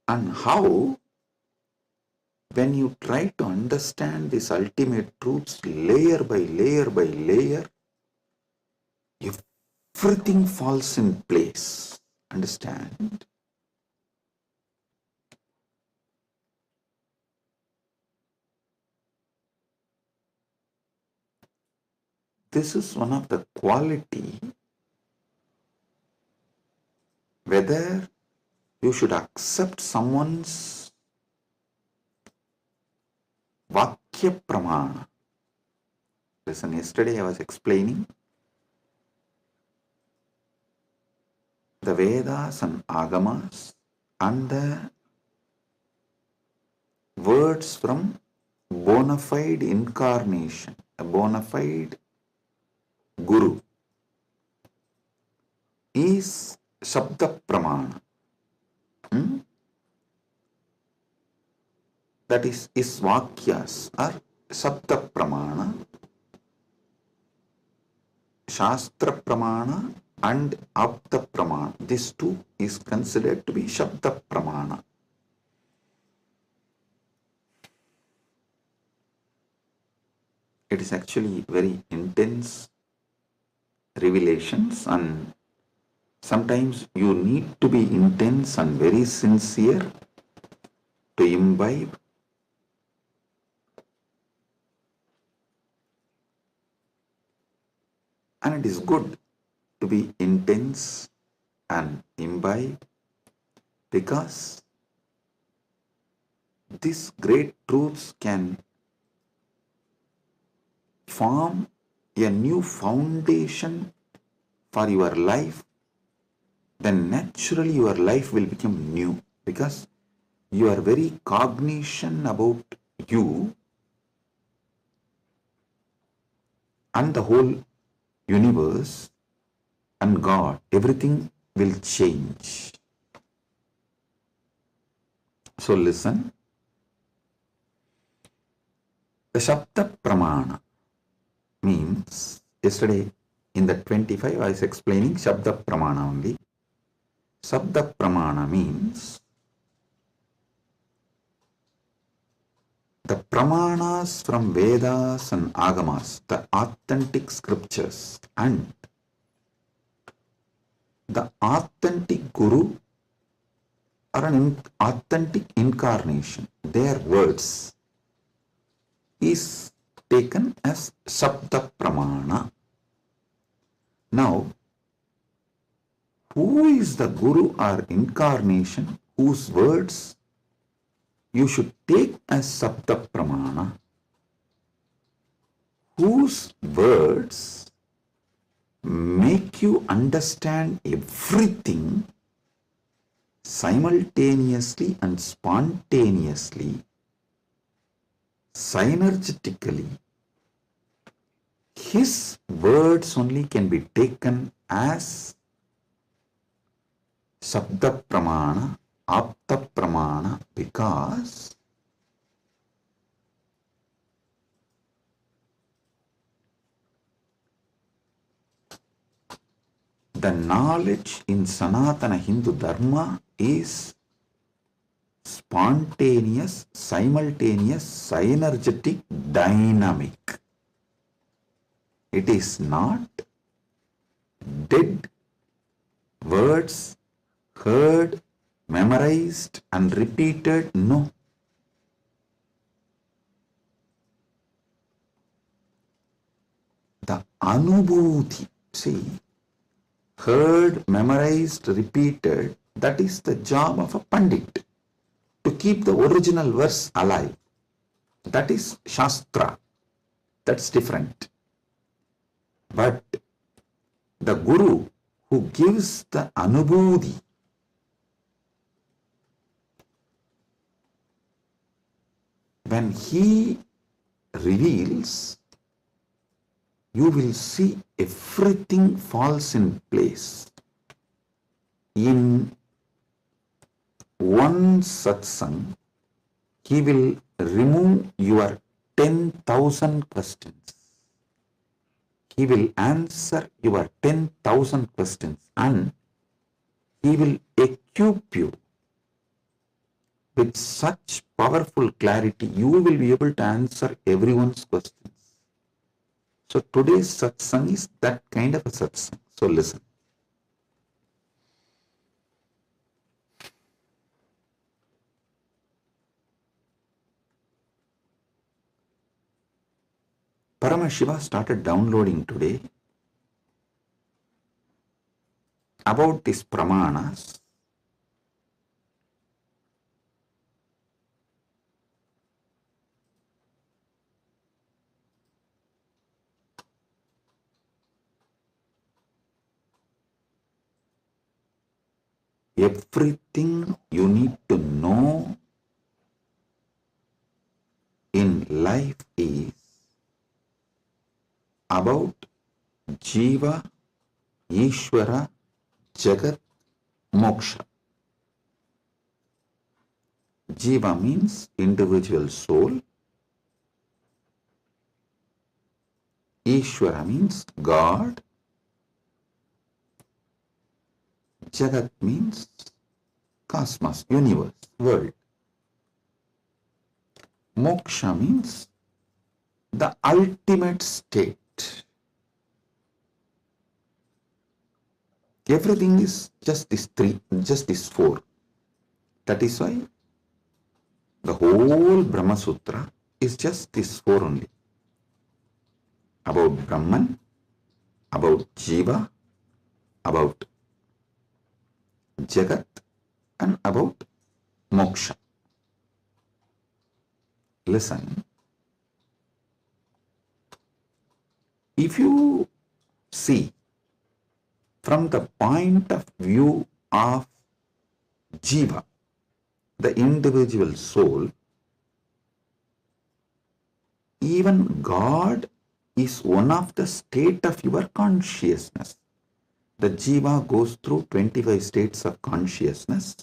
and how, when you try to understand these ultimate truths layer by layer by layer, everything falls in place. Understand? This is one of the quality, whether you should accept someone's Vakya Pramana. Listen, yesterday I was explaining the Vedas and Agamas and the words from bona fide incarnation, a bona fide Guru is Shabda Pramana. That is Vakyas are Shabda Pramana, Shastra Pramana and Apta Pramana. These two is considered to be Shabda Pramana. It is actually very intense revelations, and sometimes you need to be intense and very sincere to imbibe. And it is good to be intense and imbibe, because these great truths can form a new foundation for your life. Then naturally your life will become new, because you are very cognizant about you and the whole universe and God. Everything will change. So listen. The Shabda Pramana means, yesterday in the 25 I was explaining Shabda Pramana only. Shabda Pramana means the Pramanas from Vedas and Agamas, the authentic scriptures, and the authentic Guru or an authentic incarnation, their words, is taken as Shabda Pramana. Now, who is the Guru or incarnation whose words you should take as Shabda Pramana? Whose words make you understand everything simultaneously and spontaneously, synergetically. His words only can be taken as Shabda Pramana, Apta Pramana, because the knowledge in Sanatana Hindu Dharma is spontaneous, simultaneous, synergetic, dynamic. It is not dead words heard, memorized and repeated. No. The Anubhuti, see, heard, memorized, repeated, that is the job of a Pandit, to keep the original verse alive. That is Shastra. That's different. But the Guru who gives the Anubhuti, when he reveals, you will see everything falls in place. In one satsang, he will remove your 10,000 questions. He will answer your 10,000 questions and he will equip you with such powerful clarity, you will be able to answer everyone's questions. So today's satsang is that kind of a satsang. So listen. Paramashiva started downloading today about these pramanas. Everything you need to know in life is about Jiva, Ishwara, Jagat, Moksha. Jiva means individual soul. Ishwara means God. Jagat means cosmos, universe, world. Moksha means the ultimate state. Everything is just these three, just these four. That is why the whole Brahma Sutra is just these four only. About Brahman, about Jiva, about Jagat, and about Moksha. Listen. If you see from the point of view of Jiva, the individual soul, even God is one of the state of your consciousness. The Jiva goes through 25 states of consciousness.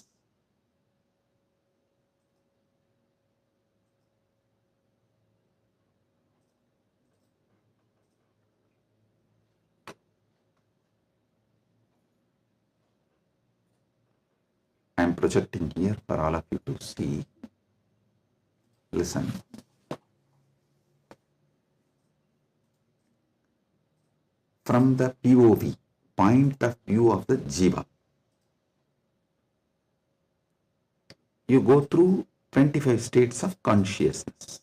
I am projecting here for all of you to see. Listen. From the POV, point of view of the Jiva, you go through 25 states of consciousness.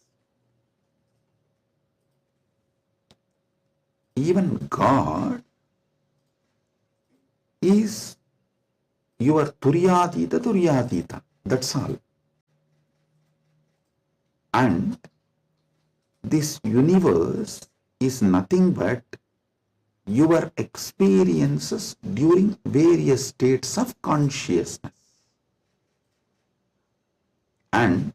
Even God is your Turyadita. That's all. And this universe is nothing but your experiences during various states of consciousness. And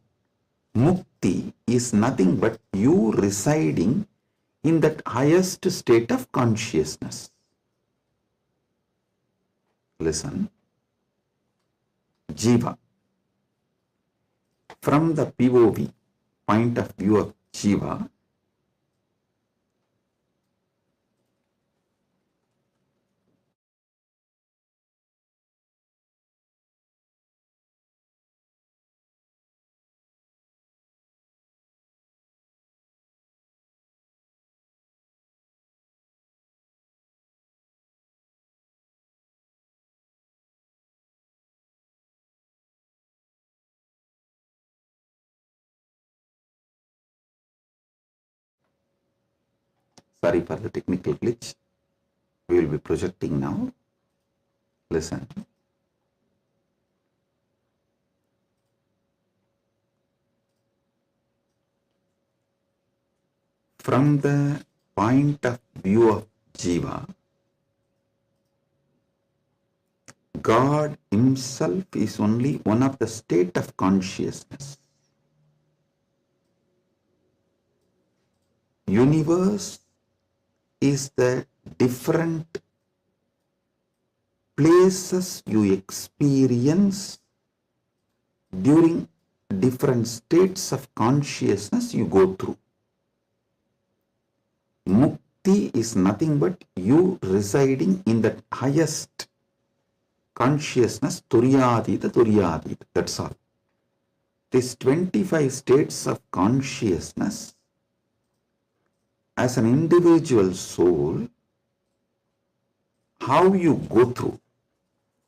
mukti is nothing but you residing in that highest state of consciousness. Listen. Jiva. From the POV, point of view of Jiva, sorry for the technical glitch, we will be projecting now. Listen. From the point of view of Jiva, God himself is only one of the state of consciousness. Universe is the different places you experience during different states of consciousness you go through. Mukti is nothing but you residing in the highest consciousness, Turyadita. That's all. These 25 states of consciousness, as an individual soul, how you go through,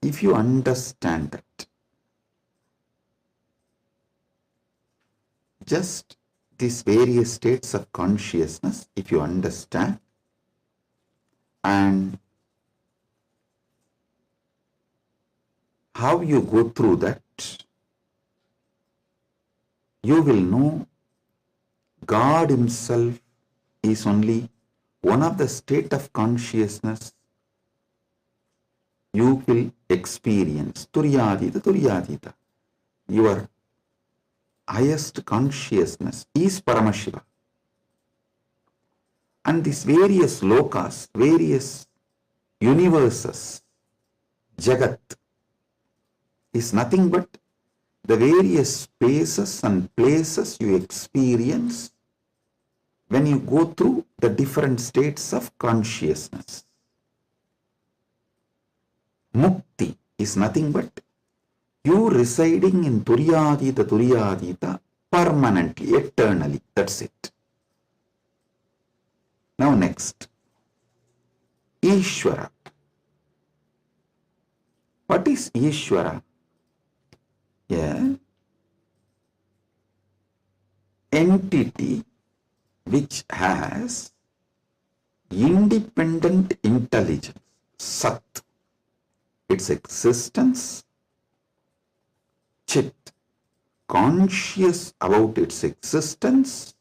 if you understand that, just these various states of consciousness, if you understand, and how you go through that, you will know God himself is only one of the state of consciousness you will experience. Turyadita. Your highest consciousness is Paramashiva. And these various lokas, various universes, Jagat, is nothing but the various spaces and places you experience when you go through the different states of consciousness. Mukti is nothing but you residing in Turyadita permanently, eternally. That's it. Now next, Ishwara. What is Ishwara? Entity which has independent intelligence, Sat, its existence, Chit, conscious about its existence,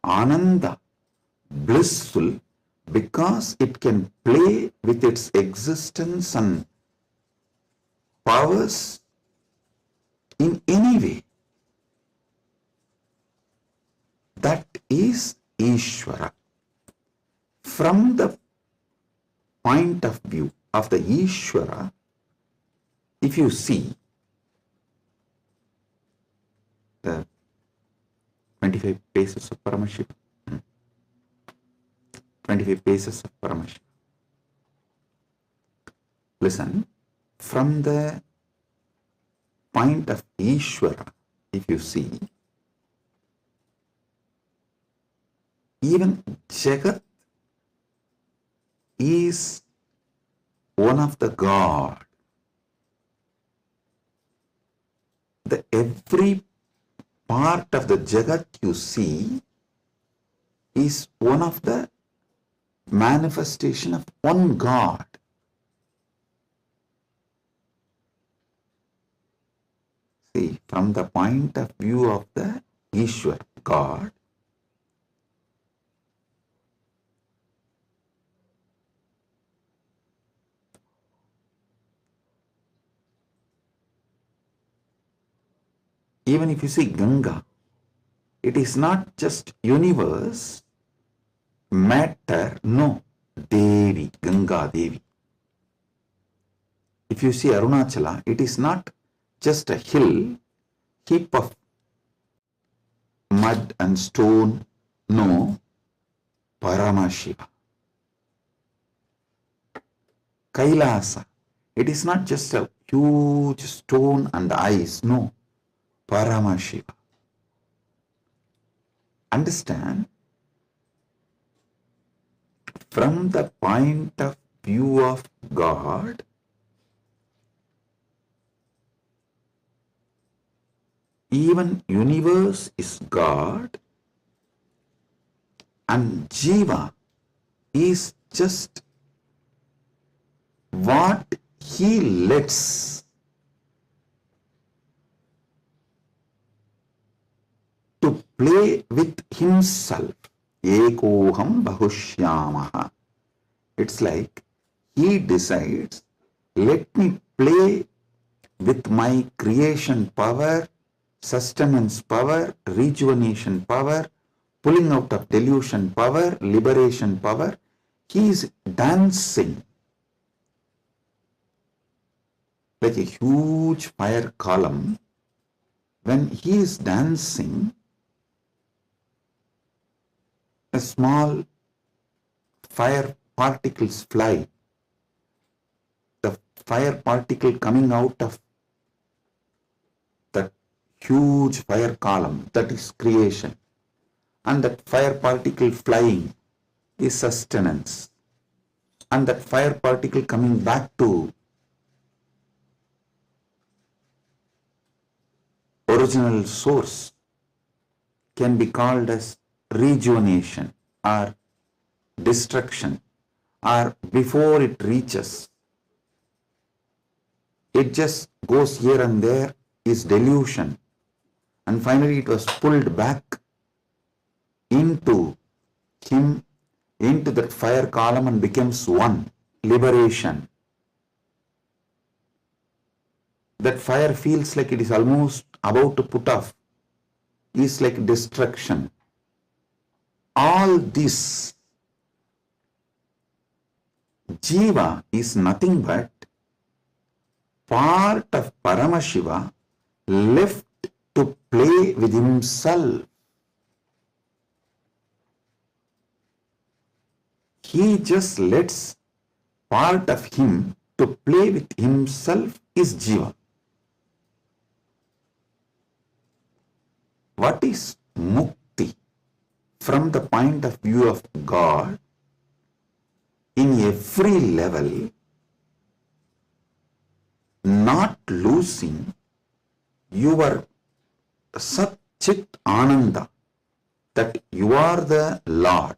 Ananda, blissful because it can play with its existence and powers in any way. That is Ishwara. From the point of view of the Ishwara, if you see the 25 paces of Paramashivam, 25 paces of Paramashivam. Listen, from the point of Ishwara, if you see, even Jagat is one of the God. the every part of the Jagat you see is one of the manifestation of one God. See, from the point of view of the Ishwara, God, even if you see Ganga, it is not just universe, matter, no, Devi, Ganga Devi. If you see Arunachala, it is not just a hill, heap of mud and stone, no, Paramashiva. Kailasa, it is not just a huge stone and ice, no, Paramashiva. Understand? From the point of view of God, even universe is God, and Jiva is just what he lets to play with himself. Ekoham bahushyamaha. It's like he decides, let me play with my creation power, sustenance power, rejuvenation power, pulling out of delusion power, liberation power. He is dancing like a huge fire column. When he is dancing, a small fire particles fly. The fire particle coming out of that huge fire column, that is creation. And that fire particle flying is sustenance. And that fire particle coming back to original source can be called as rejuvenation or destruction, or before it reaches, it just goes here and there, is delusion, and finally it was pulled back into him, into that fire column, and becomes one, liberation. That fire feels like it is almost about to put off, is like destruction. All this, Jiva is nothing but part of Paramashiva left to play with himself. He just lets part of him to play with himself is Jiva. What is mukti from the point of view of God? In every level, not losing your Sat Chit Ananda, that you are the Lord.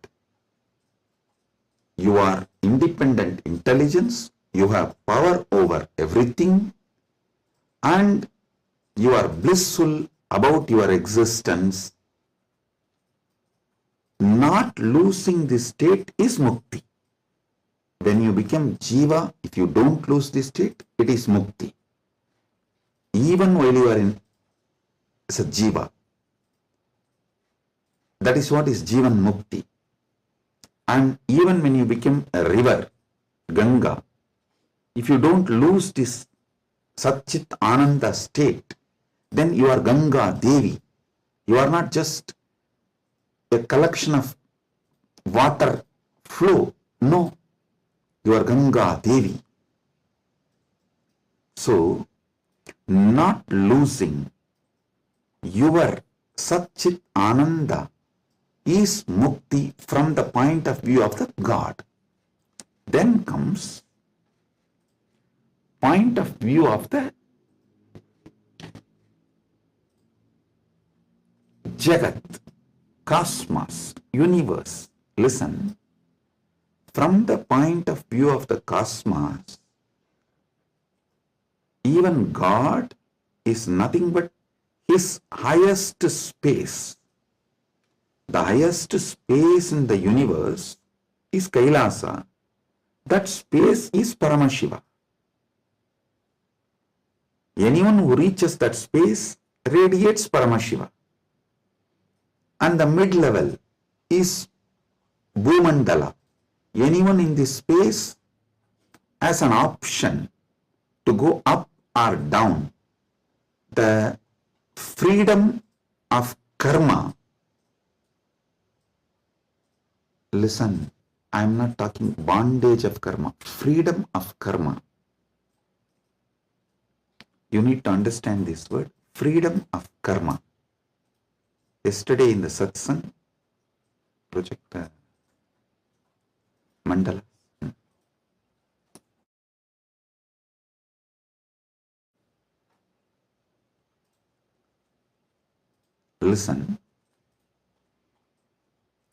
You are independent intelligence, you have power over everything, and you are blissful about your existence. Not losing this state is mukti. When you become Jiva, if you don't lose this state, it is mukti. Even while you are in as a Jiva, that is what is Jivan Mukti. And even when you become a river, Ganga, if you don't lose this Satchit Ananda state, then you are Ganga Devi. You are not just a collection of water flow. No, you are Ganga Devi. So, not losing your Satchit Ananda is mukti from the point of view of the God. Then comes point of view of the Jagat, cosmos, universe. Listen, from the point of view of the cosmos, even God is nothing but his highest space. The highest space in the universe is Kailasa. That space is Paramashiva. Anyone who reaches that space radiates Paramashiva. And the mid-level is Bhumandala. Anyone in this space has an option to go up or down. The freedom of karma. Listen, I am not talking bondage of karma, freedom of karma. You need to understand this word, freedom of karma. Yesterday in the Satsang, project mandala. Listen,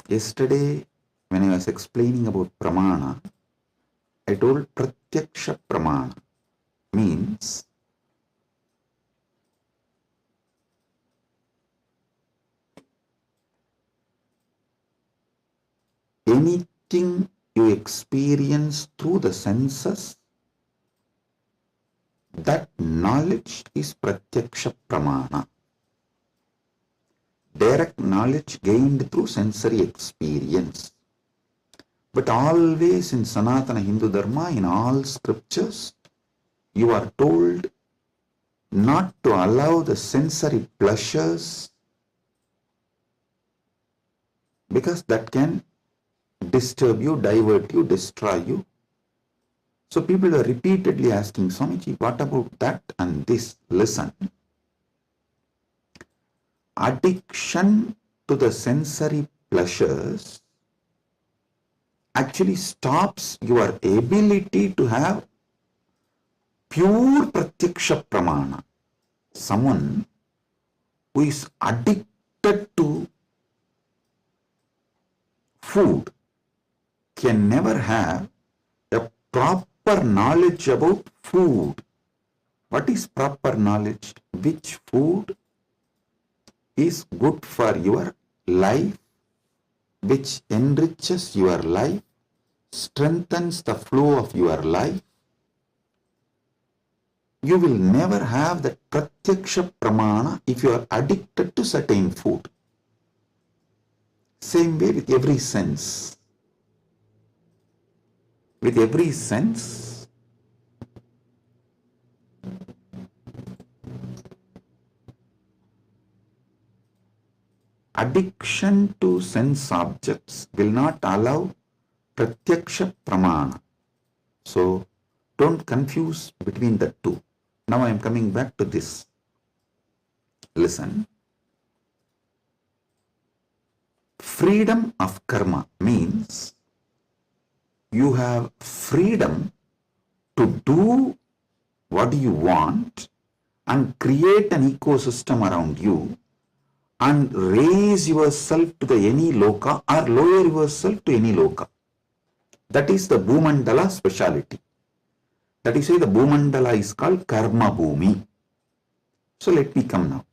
yesterday when I was explaining about pramana, I told pratyaksha pramana means anything you experience through the senses, that knowledge is pratyaksha pramana. Direct knowledge gained through sensory experience. But always in Sanatana Hindu Dharma, in all scriptures, you are told not to allow the sensory pleasures, because that can disturb you, divert you, destroy you. So people are repeatedly asking, Swamiji, what about that and this? Listen. Addiction to the sensory pleasures actually stops your ability to have pure pratyaksha pramana. Someone who is addicted to food can never have a proper knowledge about food. What is proper knowledge? Which food is good for your life, which enriches your life, strengthens the flow of your life. You will never have that pratyaksha pramana if you are addicted to certain food. Same way with every sense. With every sense, addiction to sense objects will not allow pratyaksha pramana. So don't confuse between the two. Now I am coming back to this. Listen. Freedom of karma means you have freedom to do what you want and create an ecosystem around you and raise yourself to the any loka or lower yourself to any loka. That is the Bhumandala speciality. That is why the Bhumandala is called Karma Bhumi. So let me come now.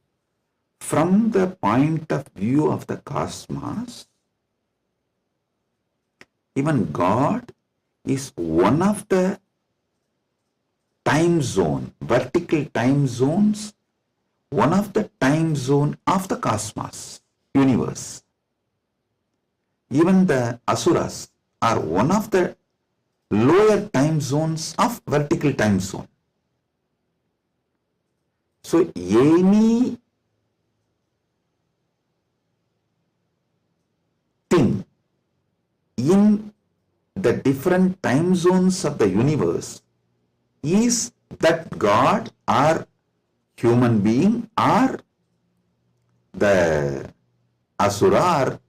From the point of view of the cosmos, even God is one of the time zone, vertical time zones, one of the time zone of the cosmos, universe. Even the asuras are one of the lower time zones of vertical time zone. So any thing in the different time zones of the universe is that God or human being or the asura or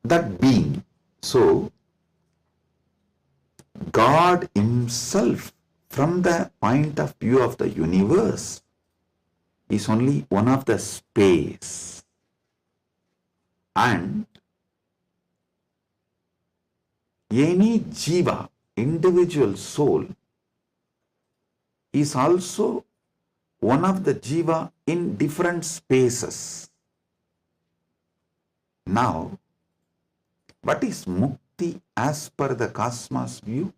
that being. So God himself, from the point of view of the universe, is only one of the space. And any Jiva, individual soul, is also one of the Jiva in different spaces. Now, what is Mukti as per the cosmos view?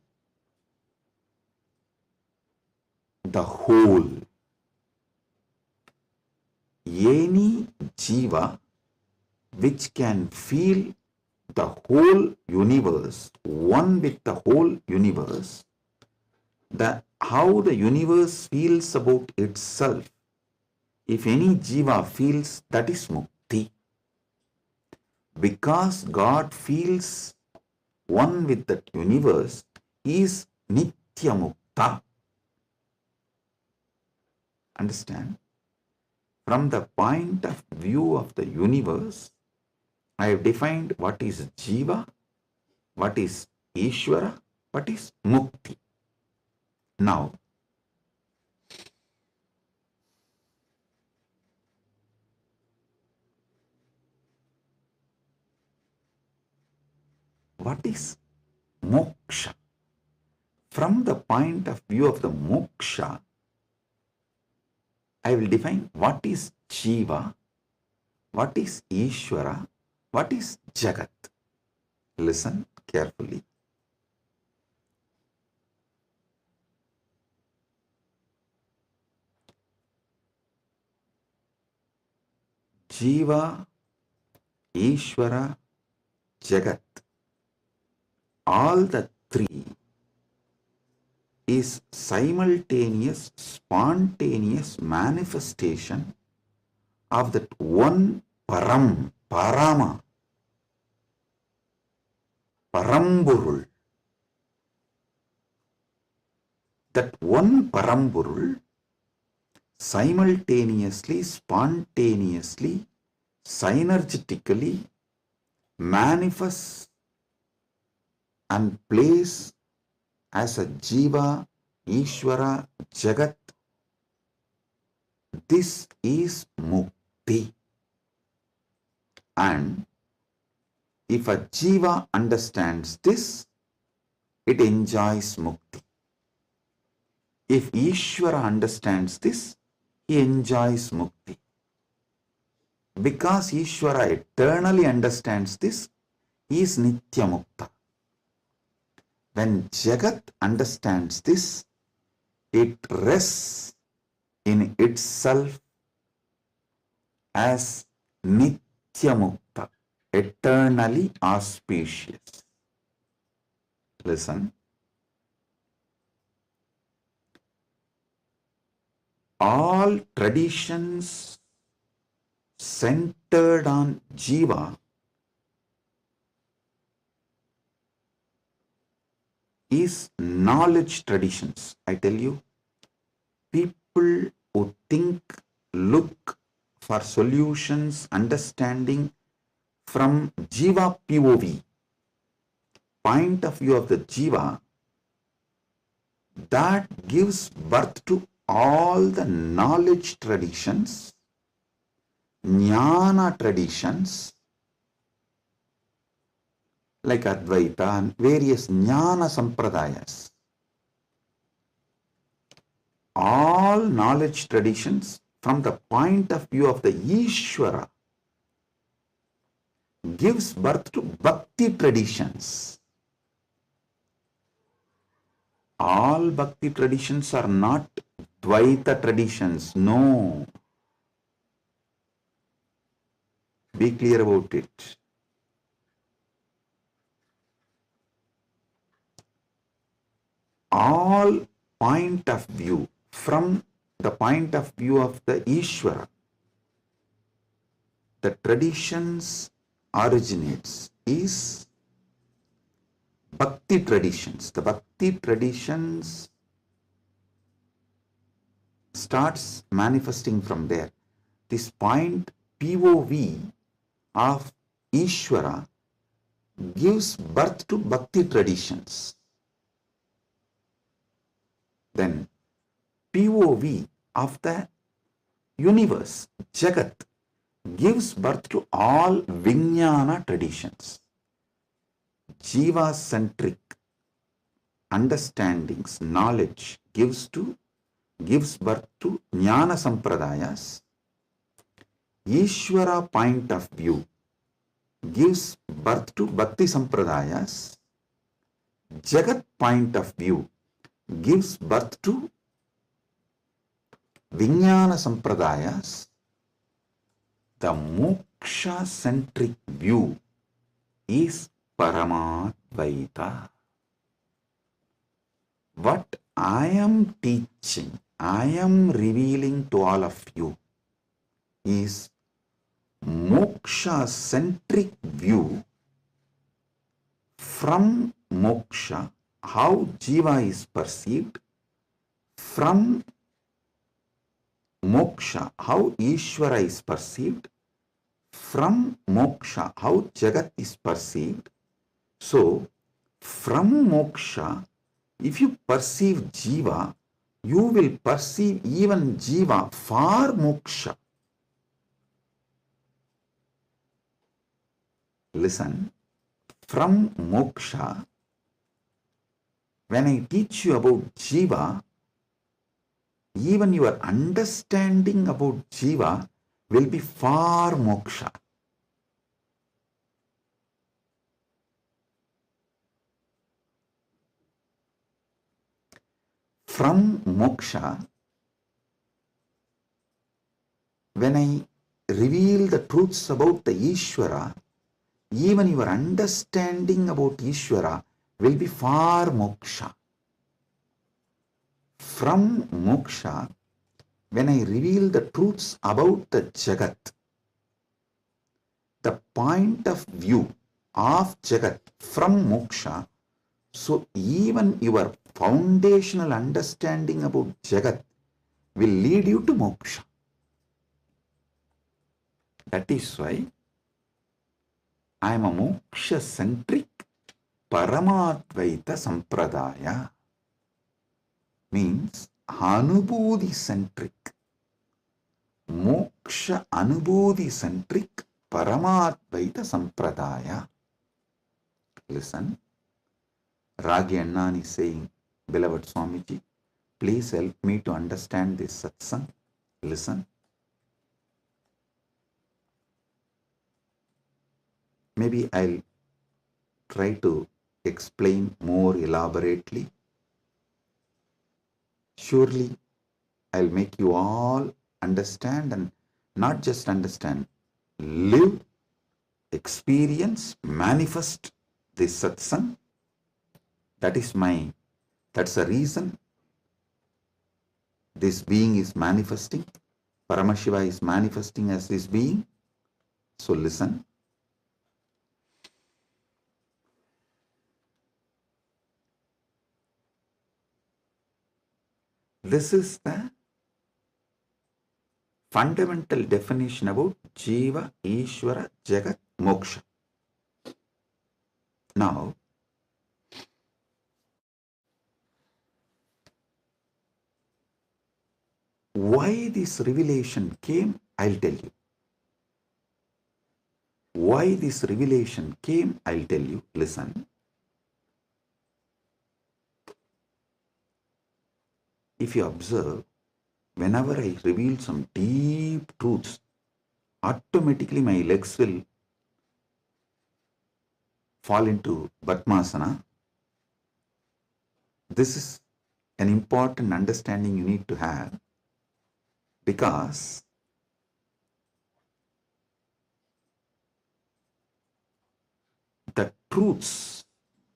The whole. Any Jiva which can feel the whole universe, one with the whole universe, how the universe feels about itself, if any Jiva feels, that is Mukti. Because God feels one with that universe, he is Nitya Mukta. Understand? From the point of view of the universe, I have defined what is Jiva, what is Ishwara, what is Mukti. Now, what is moksha? From the point of view of the moksha, I will define what is Jiva, what is Ishwara, what is Jagat. Listen carefully. Jiva, Ishwara, Jagat, all the three is simultaneous, spontaneous manifestation of that one Param, Parama, Paramburul. That one Paramburul simultaneously, spontaneously, synergetically manifests and plays as a Jiva, Ishwara, Jagat. This is Mukti. And if a Jiva understands this, it enjoys Mukti. If Ishwara understands this, he enjoys Mukti. Because Ishwara eternally understands this, he is Nitya Mukta. When Jagat understands this, it rests in itself as Nitya Mukta, eternally auspicious. Listen. All traditions centered on Jiva is knowledge traditions. I tell you, people who think, look for solutions, understanding from Jiva POV, point of view of the Jiva, that gives birth to all the knowledge traditions, jnana traditions, like Advaita and various jnana sampradayas. All knowledge traditions from the point of view of the Ishwara gives birth to bhakti traditions. All bhakti traditions are not Dvaita traditions. No. Be clear about it. All point of view from the point of view of the Ishwara, the traditions originates is bhakti traditions. The bhakti traditions starts manifesting from there. This point POV of Ishwara gives birth to bhakti traditions. Then POV of the universe, Jagat, gives birth to all Vijnana traditions. Jiva-centric understandings, knowledge gives birth to Jnana Sampradayas. Ishwara point of view gives birth to Bhakti Sampradayas. Jagat point of view gives birth to Vijnana Sampradayas. The moksha-centric view is Paramadvaita. What I am teaching, I am revealing to all of you is moksha-centric view. From moksha, how Jiva is perceived. From moksha, how Ishwara is perceived. From moksha, how Jagat is perceived. So, from moksha, if you perceive Jiva, you will perceive even Jiva for moksha. Listen, from moksha, when I teach you about Jiva, even your understanding about Jiva will be for moksha. From moksha, when I reveal the truths about the Ishwara, even your understanding about Ishwara will be for moksha. From moksha, when I reveal the truths about the Jagat, the point of view of Jagat from moksha, so even your foundational understanding about Jagat will lead you to moksha. That is why I am a moksha-centric Paramadvaita Sampradaya. Means Anubodhi-centric, moksha Anubodhi-centric Paramadvaita Sampradaya. Listen, Ragi Annan is saying, beloved Swamiji, please help me to understand this satsang. Listen. Maybe I'll try to explain more elaborately. Surely I'll make you all understand, and not just understand, live, experience, manifest this satsang. That's the reason this being is manifesting. Paramashiva is manifesting as this being. So listen. This is the fundamental definition about Jiva, Ishwara, Jagat, Moksha. Now, why this revelation came, I'll tell you. Why this revelation came, I'll tell you. Listen. If you observe, whenever I reveal some deep truths, automatically my legs will fall into Padmasana. This is an important understanding you need to have, because the truths,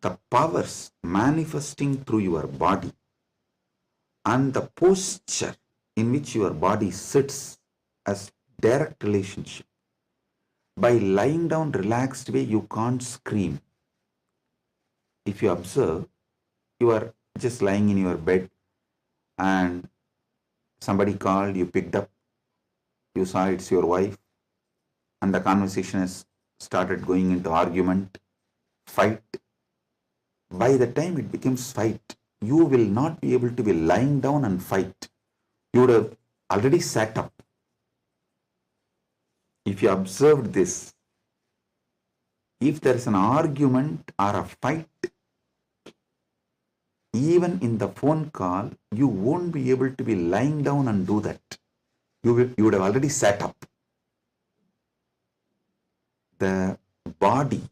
the powers manifesting through your body, and the posture in which your body sits as direct relationship. By lying down relaxed way, you can't scream. If you observe, you are just lying in your bed and somebody called, you picked up, you saw it's your wife, and the conversation has started going into argument, fight. By the time it becomes fight, you will not be able to be lying down and fight. You would have already sat up. if you observed this, if there is an argument or a fight, even in the phone call, you won't be able to be lying down and do that. You would have already sat up. The body,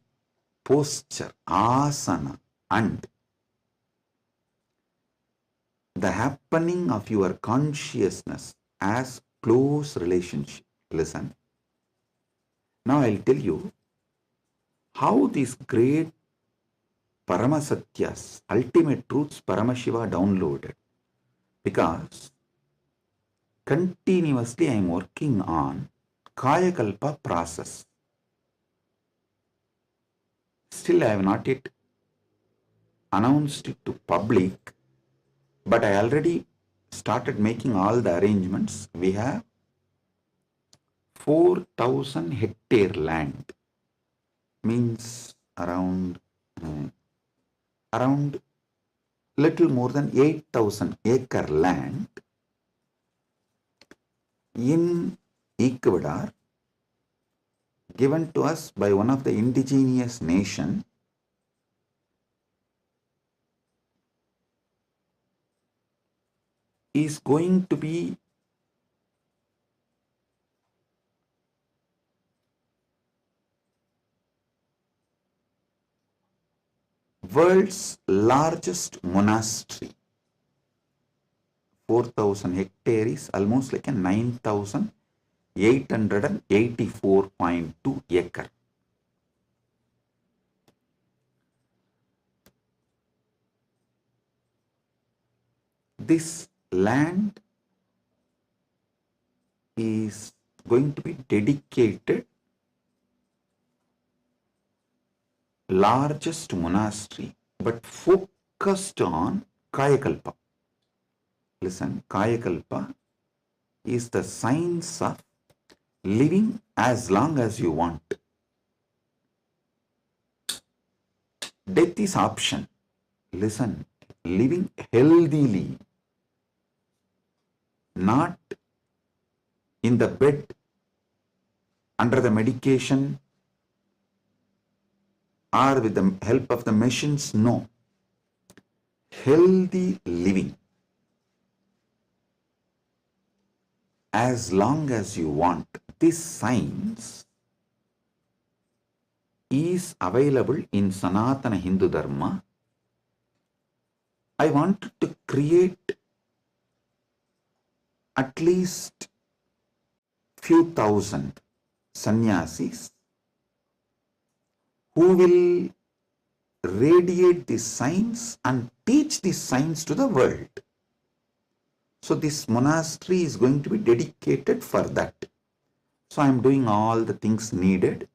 posture, asana, and the happening of your consciousness as close relationship. Listen. Now I'll tell you how these great Paramasatyas, ultimate truths Paramashiva downloaded. Because continuously I am working on Kayakalpa process. Still I have not yet announced it to public, but I already started making all the arrangements. We have 4,000 hectare land, means around little more than 8,000 acre land in Ecuador, given to us by one of the indigenous nation, is going to be world's largest monastery. 4,000 hectare is almost like a 9,884.2 acre. This land is going to be dedicated largest monastery, but focused on Kayakalpa. Listen, Kayakalpa is the science of living as long as you want. Death is option. Listen, living healthily, not in the bed, under the medication, or with the help of the machines. No. Healthy living as long as you want. This science is available in Sanatana Hindu Dharma. I wanted to create at least few thousand sannyasis who will radiate this science and teach this science to the world. So this monastery is going to be dedicated for that. So I am doing all the things needed.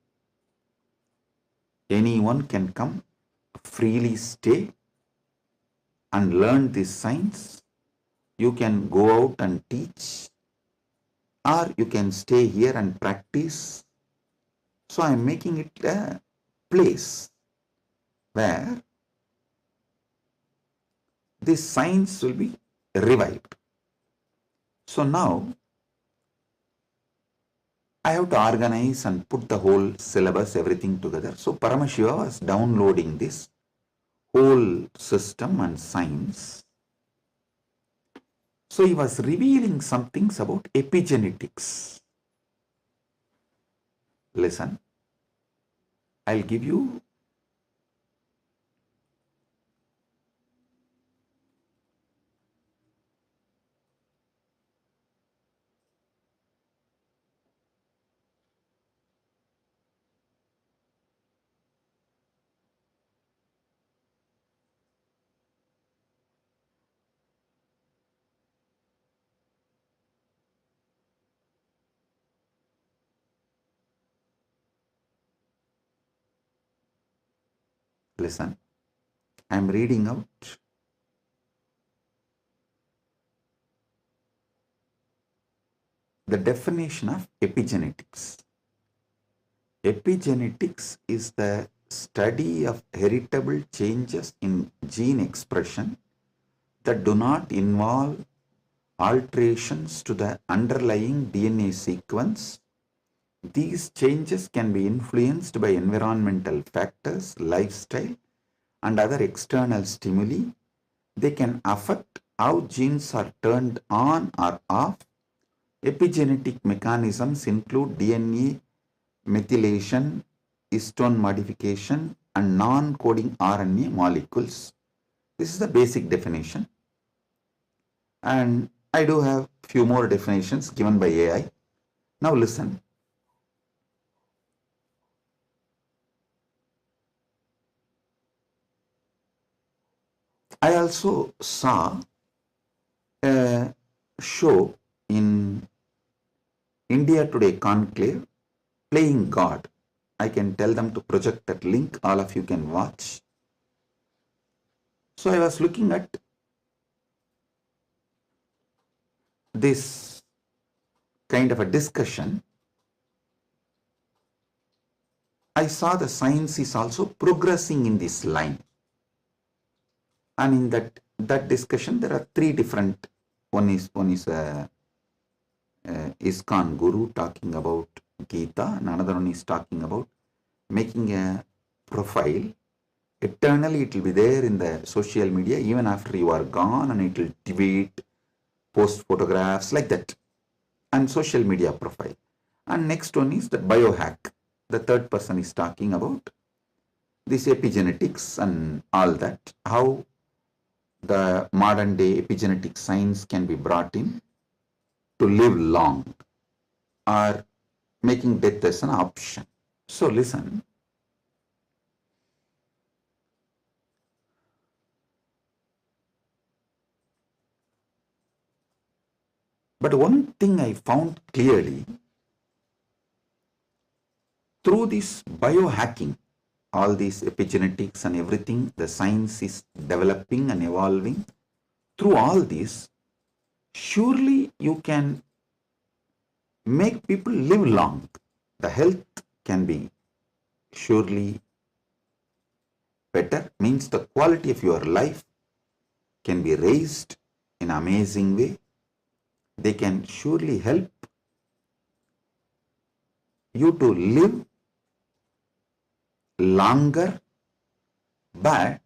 Anyone can come, freely stay and learn this science. You can go out and teach, or you can stay here and practice. So I am making it a place where this science will be revived. So now I have to organize and put the whole syllabus, everything together. So Paramashiva was downloading this whole system and science. So he was revealing some things about epigenetics. Listen, I'll give you listen, I am reading out the definition of epigenetics. Epigenetics is the study of heritable changes in gene expression that do not involve alterations to the underlying DNA sequence These changes can be influenced by environmental factors, lifestyle, and other external stimuli. They can affect how genes are turned on or off. Epigenetic mechanisms include DNA methylation, histone modification, and non-coding RNA molecules. This is the basic definition. And I do have few more definitions given by AI. Now listen. I also saw a show in India Today Conclave, Playing God. I can tell them to project that link. All of you can watch. So I was looking at this kind of a discussion. I saw the science is also progressing in this line. And in that discussion, there are three different. One is ISKCON Guru talking about Gita, and another one is talking about making a profile. Eternally, it will be there in the social media even after you are gone, and it will tweet, post photographs like that, and social media profile. And next one is the biohack. The third person is talking about this epigenetics and all that, how the modern day epigenetic science can be brought in to live long or making death as an option. So listen. But one thing I found clearly, through this biohacking, all these epigenetics and everything, the science is developing and evolving. Through all this, surely you can make people live long. The health can be surely better, means the quality of your life can be raised in an amazing way. They can surely help you to live longer, but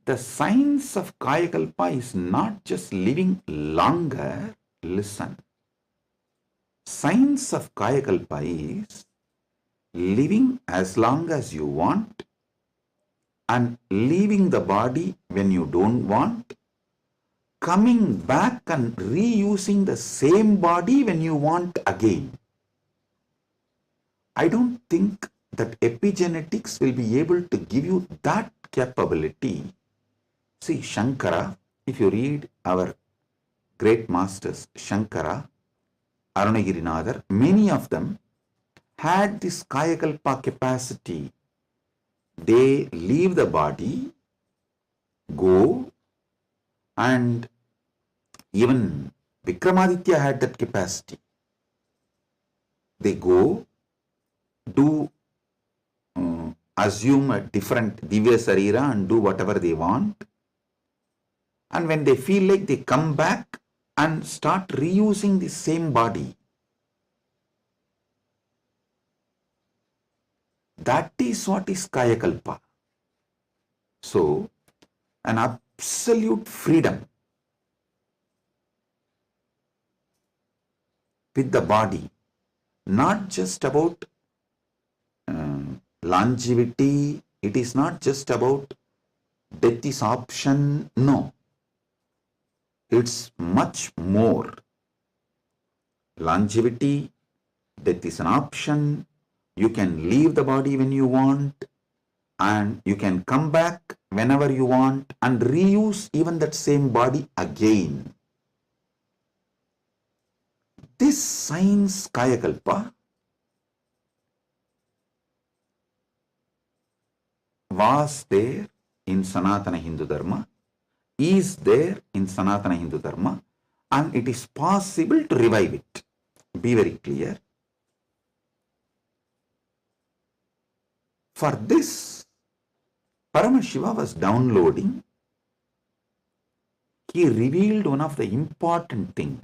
the science of Kayakalpa is not just living longer. Listen, science of Kayakalpa is living as long as you want and leaving the body when you don't want, coming back and reusing the same body when you want again. I don't think that epigenetics will be able to give you that capability. See, Shankara, if you read our great masters, Shankara, Arunagirinadar, many of them had this Kayakalpa capacity. They leave the body, go, and even Vikramaditya had that capacity. They go, do assume a different Divya Sarira and do whatever they want. And when they feel like, they come back and start reusing the same body. That is what is Kayakalpa. So, an absolute freedom with the body, not just about longevity, it is not just about death is option, no. It's much more. Longevity, death is an option, you can leave the body when you want, and you can come back whenever you want and reuse even that same body again. This science Kayakalpa was there in Sanatana Hindu Dharma, is there in Sanatana Hindu Dharma, and it is possible to revive it. Be very clear. For this, Paramashiva was downloading. He revealed one of the important things.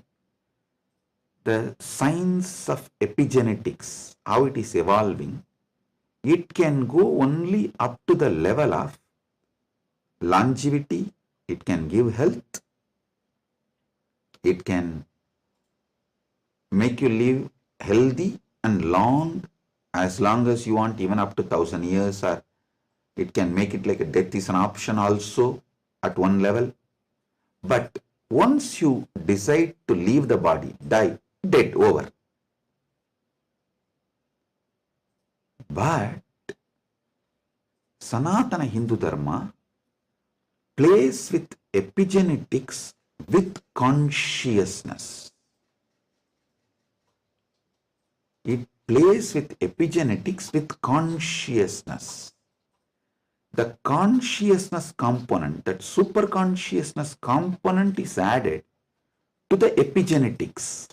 the science of epigenetics, how it is evolving, it can go only up to the level of longevity. It can give health. It can make you live healthy and long as you want, even up to 1,000 years, or it can make it like a death is an option also at one level. But once you decide to leave the body, die, dead, over. But Sanatana Hindu Dharma plays with epigenetics with consciousness. It plays with epigenetics with consciousness. The consciousness component, that superconsciousness component is added to the epigenetics,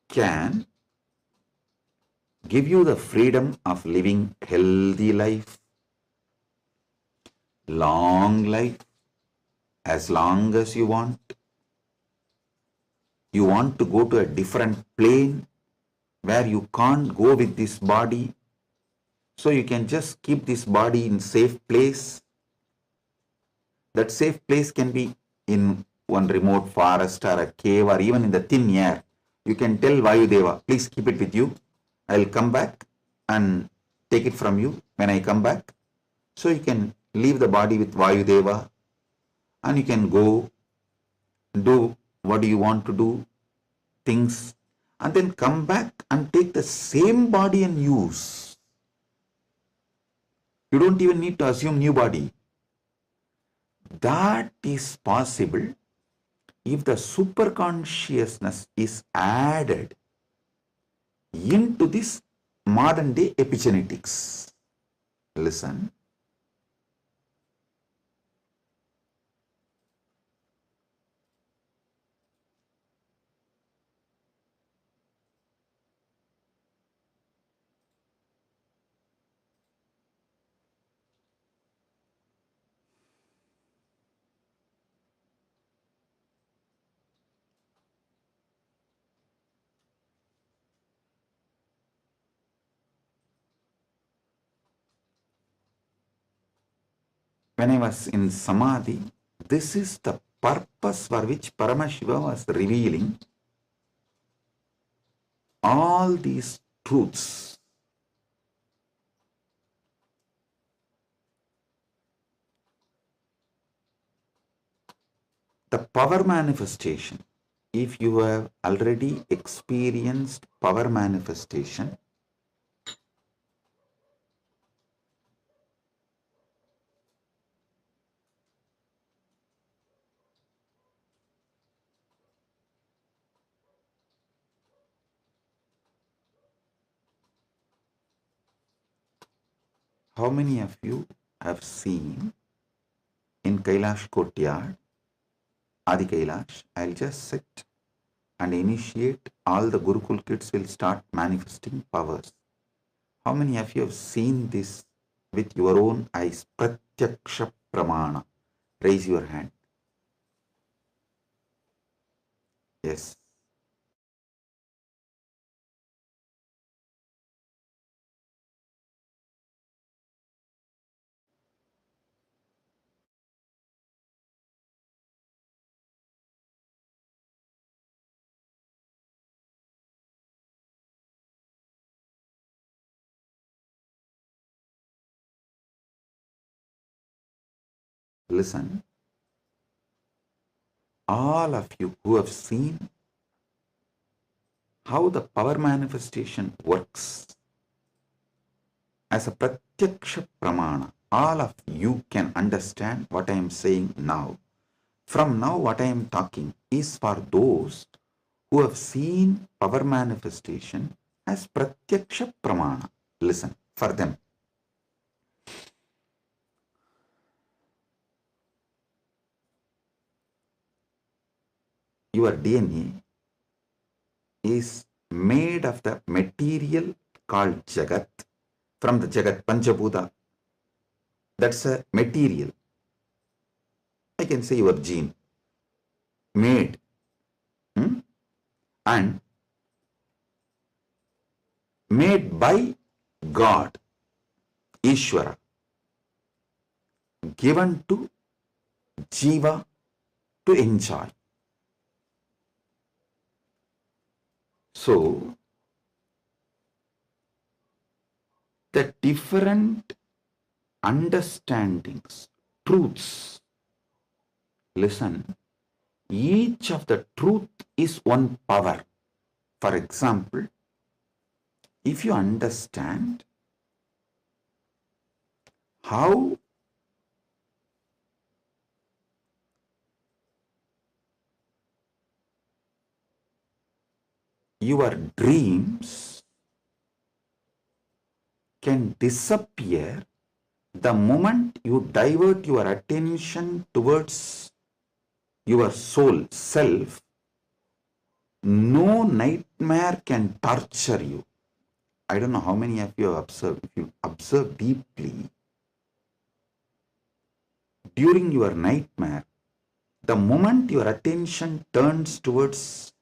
can give you the freedom of living healthy life, long life, as long as you want. You want to go to a different plane where you can't go with this body, so you can just keep this body in safe place. That safe place can be in one remote forest or a cave or even in the thin air. You can tell Vayudeva, please keep it with you. I'll come back and take it from you when I come back. So you can leave the body with Vayudeva and you can go do what do you want to do, things, and then come back and take the same body and use. You don't even need to assume new body. That is possible if the superconsciousness is added into this modern day epigenetics. Listen. When I was in Samadhi, this is the purpose for which Paramashiva was revealing all these truths. The power manifestation, if you have already experienced power manifestation, how many of you have seen in Kailash Courtyard, Adi Kailash, I'll just sit and initiate, all the Gurukul kids will start manifesting powers. How many of you have seen this with your own eyes? Pratyaksha Pramana. Raise your hand. Yes. Listen. All of you who have seen how the power manifestation works as a Pratyaksha Pramana, all of you can understand what I am saying now. From now, what I am talking is for those who have seen power manifestation as Pratyaksha Pramana. Listen, for them. Your DNA is made of the material called Jagat, from the Jagat, Panchabhuta. That's a material. I can say your gene, made. And made by God, Ishwara, given to Jiva to enjoy. So, the different understandings, truths, listen, each of the truth is one power. For example, if you understand how your dreams can disappear the moment you divert your attention towards your soul, self, no nightmare can torture you. I don't know how many of you have observed. If you observe deeply, during your nightmare, the moment your attention turns towards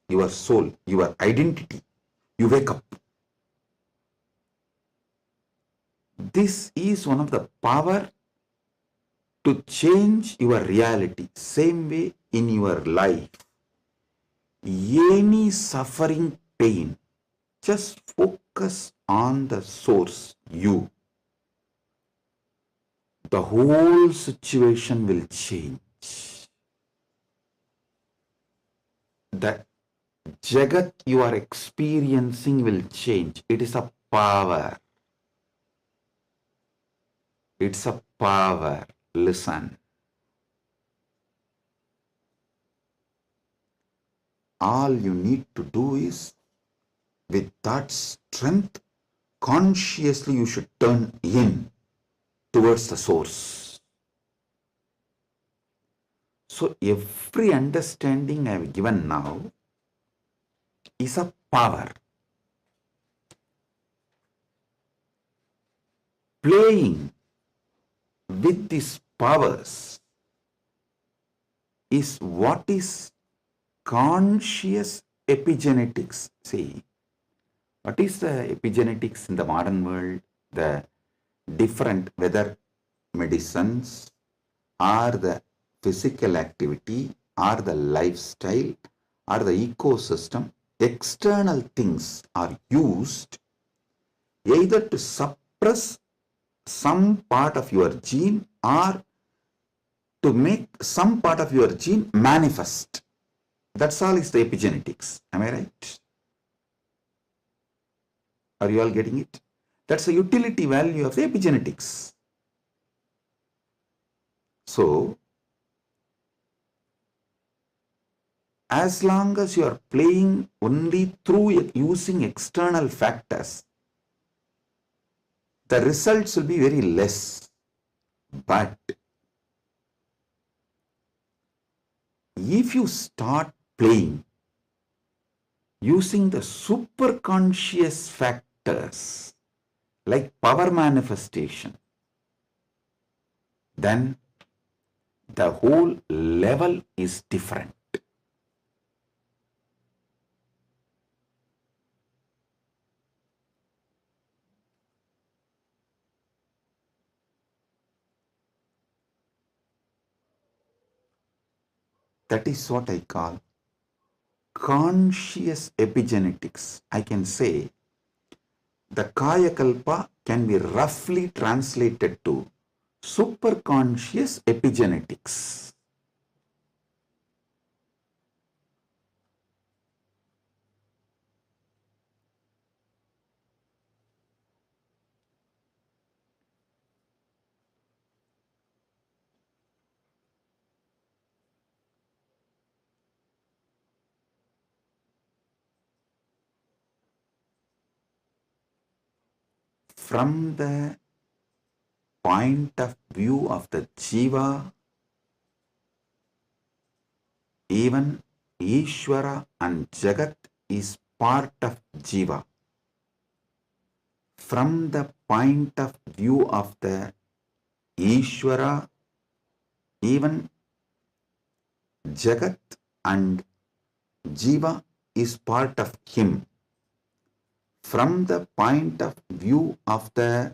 your soul, your identity, you wake up. This is one of the power to change your reality. Same way in your life, any suffering, pain, just focus on the source, you. The whole situation will change. The Jagat you are experiencing will change. It is a power. It's a power. Listen. All you need to do is, with that strength, consciously you should turn in towards the source. So every understanding I have given now is a power. Playing with these powers is what is conscious epigenetics. See, what is the epigenetics in the modern world? The different, whether medicines or the physical activity or the lifestyle or the ecosystem, external things are used either to suppress some part of your gene or to make some part of your gene manifest. That's all is the epigenetics. Am I right? Are you all getting it? That's the utility value of the epigenetics. So, as long as you are playing only through using external factors, the results will be very less. But if you start playing using the superconscious factors like power manifestation, then the whole level is different. That is what I call conscious epigenetics. I can say the Kaya Kalpa can be roughly translated to superconscious epigenetics. From the point of view of the Jiva, even Ishwara and Jagat is part of Jiva. From the point of view of the Ishwara, even Jagat and Jiva is part of him. from the point of view of the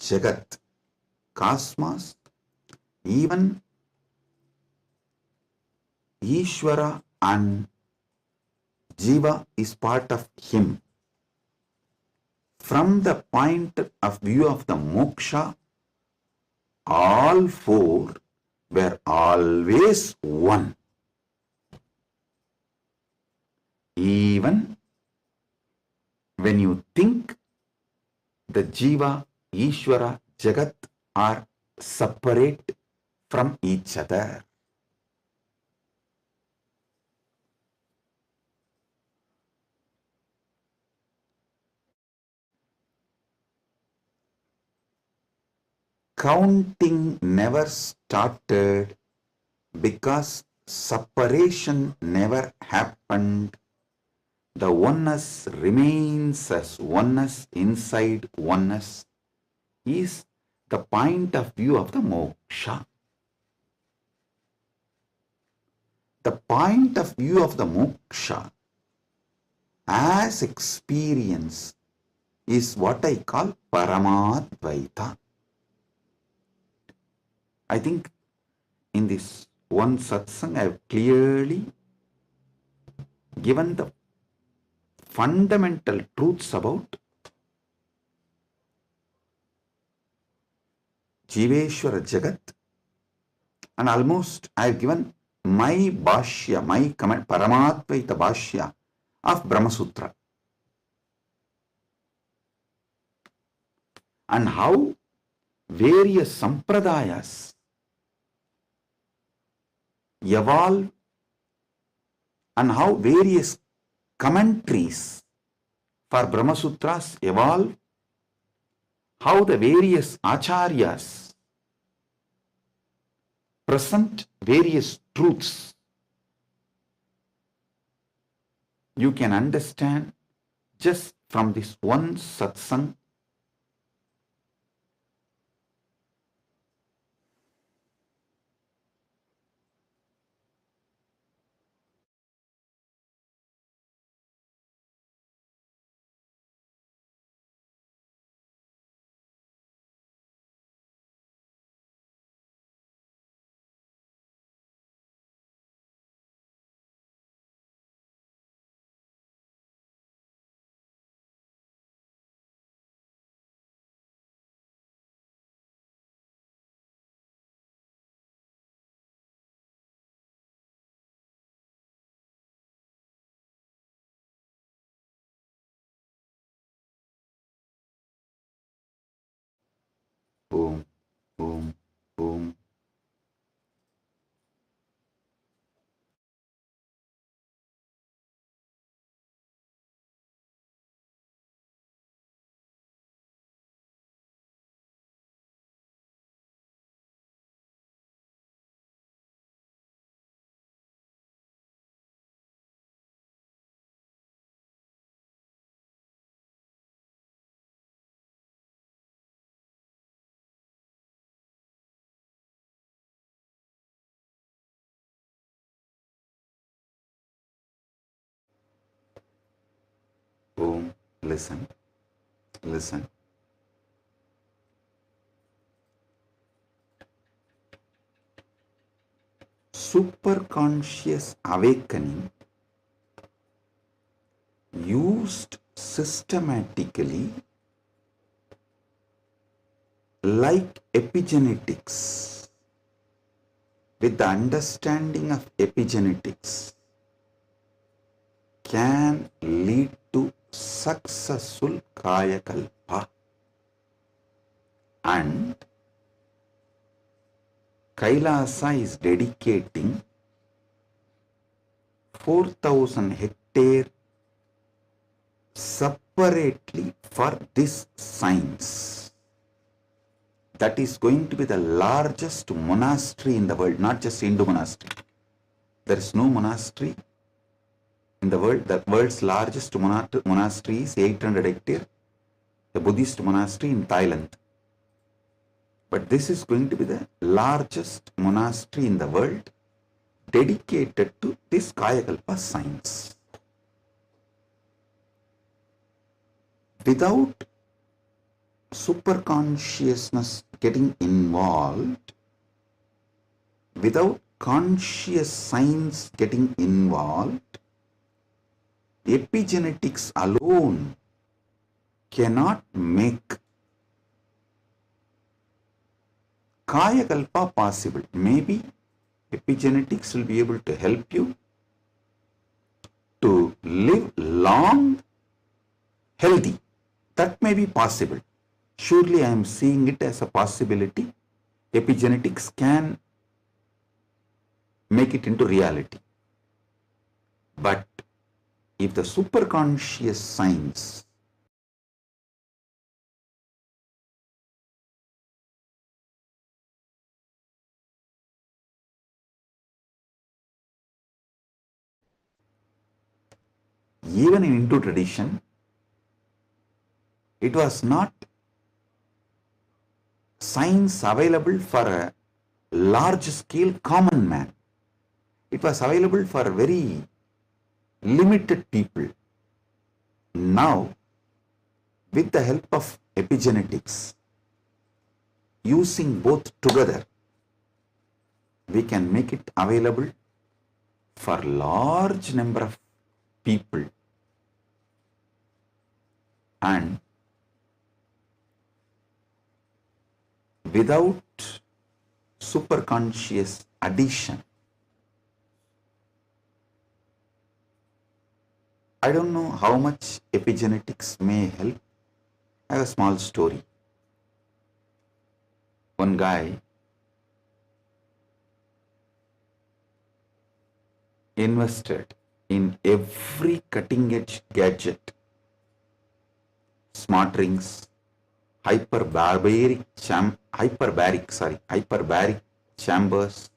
Jagat, cosmos, even Ishwara and Jiva is part of him. From the point of view of the moksha, all four were always one. Even when you think the Jiva, Ishwara, Jagat are separate from each other. Counting never started because separation never happened. The oneness remains as oneness inside oneness is the point of view of the moksha. The point of view of the moksha as experience is what I call Paramadvaita. I think in this one satsang I have clearly given the fundamental truths about Jiveshwara Jagat, and almost I have given my bhashya, my comment, Paramadvaita bhashya of Brahma Sutra, and how various sampradayas evolve and how various commentaries for Brahma Sutras evolve, how the various acharyas present various truths. You can understand just from this one satsang. Boom, boom, boom. Boom. Listen, listen. Superconscious awakening used systematically like epigenetics. With the understanding of epigenetics can lead to successful kaya kalpa, and Kailasa is dedicating 4,000 hectare separately for this science. That is going to be the largest monastery in the world, not just Hindu monastery. There is no monastery in the world. The world's largest monastery is 800 hectare, the Buddhist monastery in Thailand. But this is going to be the largest monastery in the world dedicated to this Kayakalpa science. Without superconsciousness getting involved, without conscious signs getting involved, epigenetics alone cannot make Kaya Kalpa possible. Maybe epigenetics will be able to help you to live long, healthy. That may be possible. Surely I am seeing it as a possibility. Epigenetics can make it into reality. But if the superconscious signs even in Hindu tradition, it was not science available for a large scale common man. It was available for very limited people. Now, with the help of epigenetics, using both together, we can make it available for large number of people. And without superconscious addition, I don't know how much epigenetics may help. I have a small story. One guy invested in every cutting edge gadget, smart rings, hyperbaric chambers,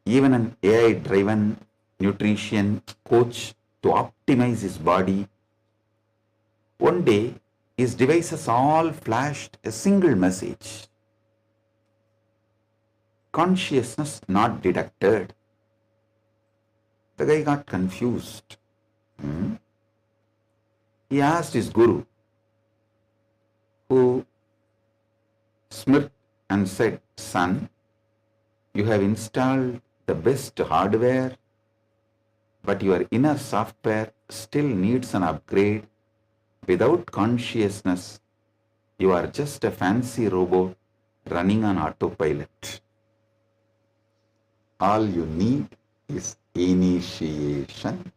even an AI driven nutrition coach to optimize his body. One day, his devices all flashed a single message: consciousness not detected. The guy got confused. He asked his guru, who smirked and said, "Son, you have installed the best hardware, but your inner software still needs an upgrade. Without consciousness, you are just a fancy robot running on autopilot. All you need is initiation.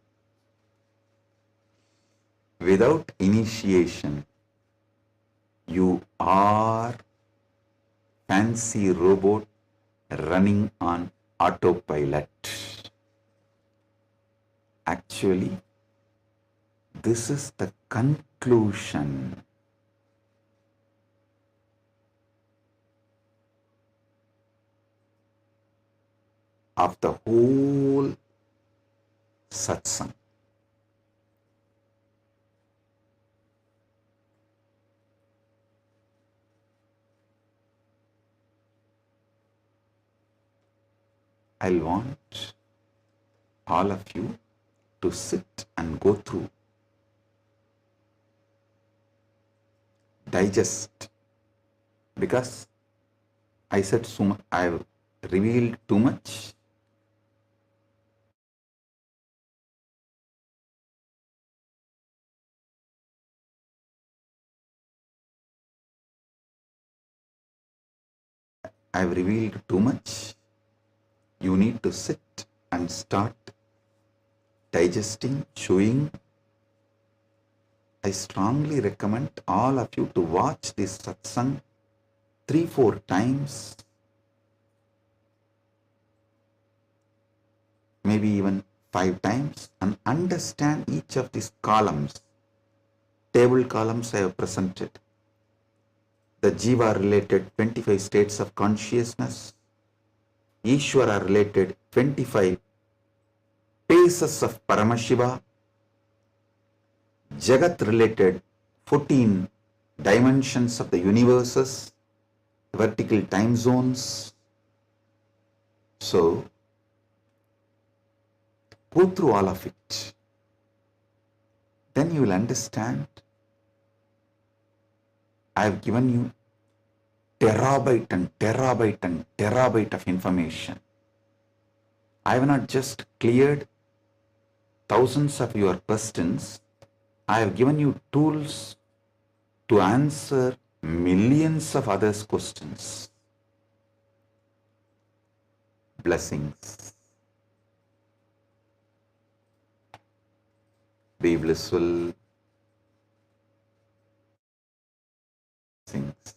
Without initiation, you are fancy robot running on autopilot." Actually, this is the conclusion of the whole satsang. I'll want all of you to sit and go through, digest, because I said so much, I've revealed too much. I've revealed too much. You need to sit and start digesting, chewing. I strongly recommend all of you to watch this satsang 3-4 times, maybe even 5 times, and understand each of these columns. Table columns I have presented. The Jiva related 25 states of consciousness, Ishwara related 25 paces of Paramashiva, Jagat related 14 dimensions of the universes, vertical time zones. So, go through all of it. Then you will understand I have given you terabyte and terabyte and terabyte of information. I have not just cleared thousands of your questions. I have given you tools to answer millions of others' questions. Blessings. Be blissful. Blessings.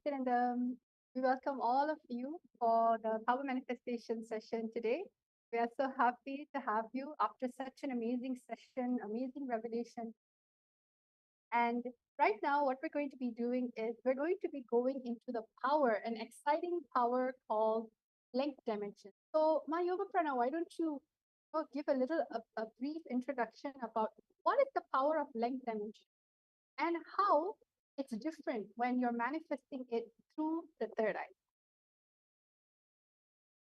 And we welcome all of you for the Power Manifestation session today. We are so happy to have you after such an amazing session, amazing revelation. And right now, what we're going to be doing is we're going to be going into the power, an exciting power called length dimension. So, my Yoga Prana, why don't you give a brief introduction about what is the power of length dimension and how it's different when you're manifesting it through the third eye.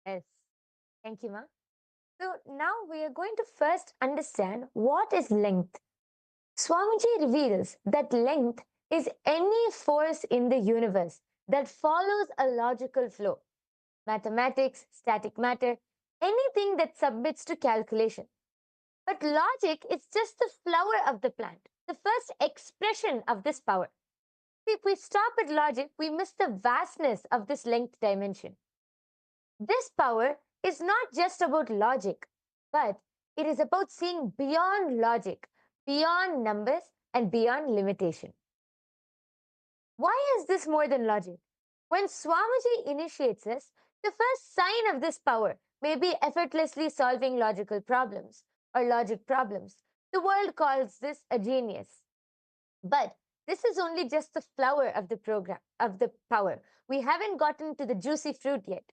Yes. Thank you, Ma. So now we are going to first understand what is length. Swamiji reveals that length is any force in the universe that follows a logical flow. Mathematics, static matter, anything that submits to calculation. But logic is just the flower of the plant, the first expression of this power. If we stop at logic, we miss the vastness of this length dimension. This power is not just about logic, but it is about seeing beyond logic, beyond numbers, and beyond limitation. Why is this more than logic? When Swamiji initiates us, the first sign of this power may be effortlessly solving logical problems or logic problems. The world calls this a genius. But this is only just the flower of the program, of the power. We haven't gotten to the juicy fruit yet.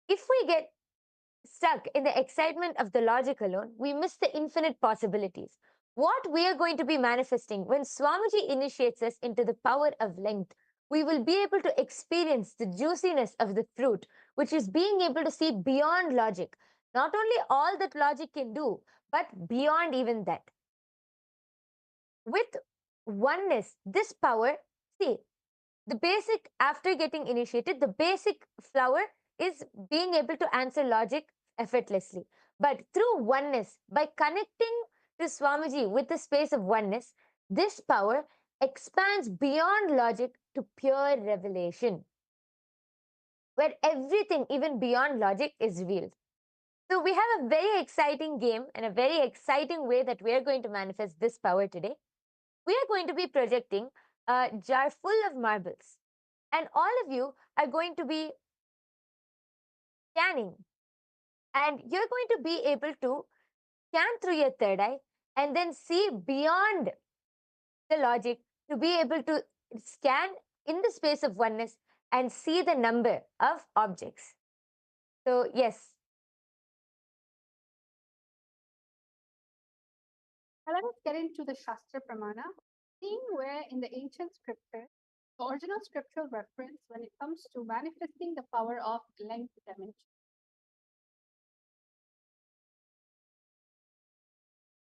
If we get stuck in the excitement of the logic alone, we miss the infinite possibilities. What we are going to be manifesting when Swamiji initiates us into the power of length, we will be able to experience the juiciness of the fruit, which is being able to see beyond logic. Not only all that logic can do, but beyond even that. With oneness, this power, see, the basic, after getting initiated, the basic flower is being able to answer logic effortlessly. But through oneness, by connecting to Swamiji with the space of oneness, this power expands beyond logic to pure revelation, where everything, even beyond logic, is revealed. So we have a very exciting game and a very exciting way that we are going to manifest this power today. We are going to be projecting a jar full of marbles, and all of you are going to be scanning, and you're going to be able to scan through your third eye and then see beyond the logic, to be able to scan in the space of oneness and see the number of objects. So yes. Now let us get into the Shastra Pramana, seeing where in the ancient scripture, the original scriptural reference when it comes to manifesting the power of length dimension.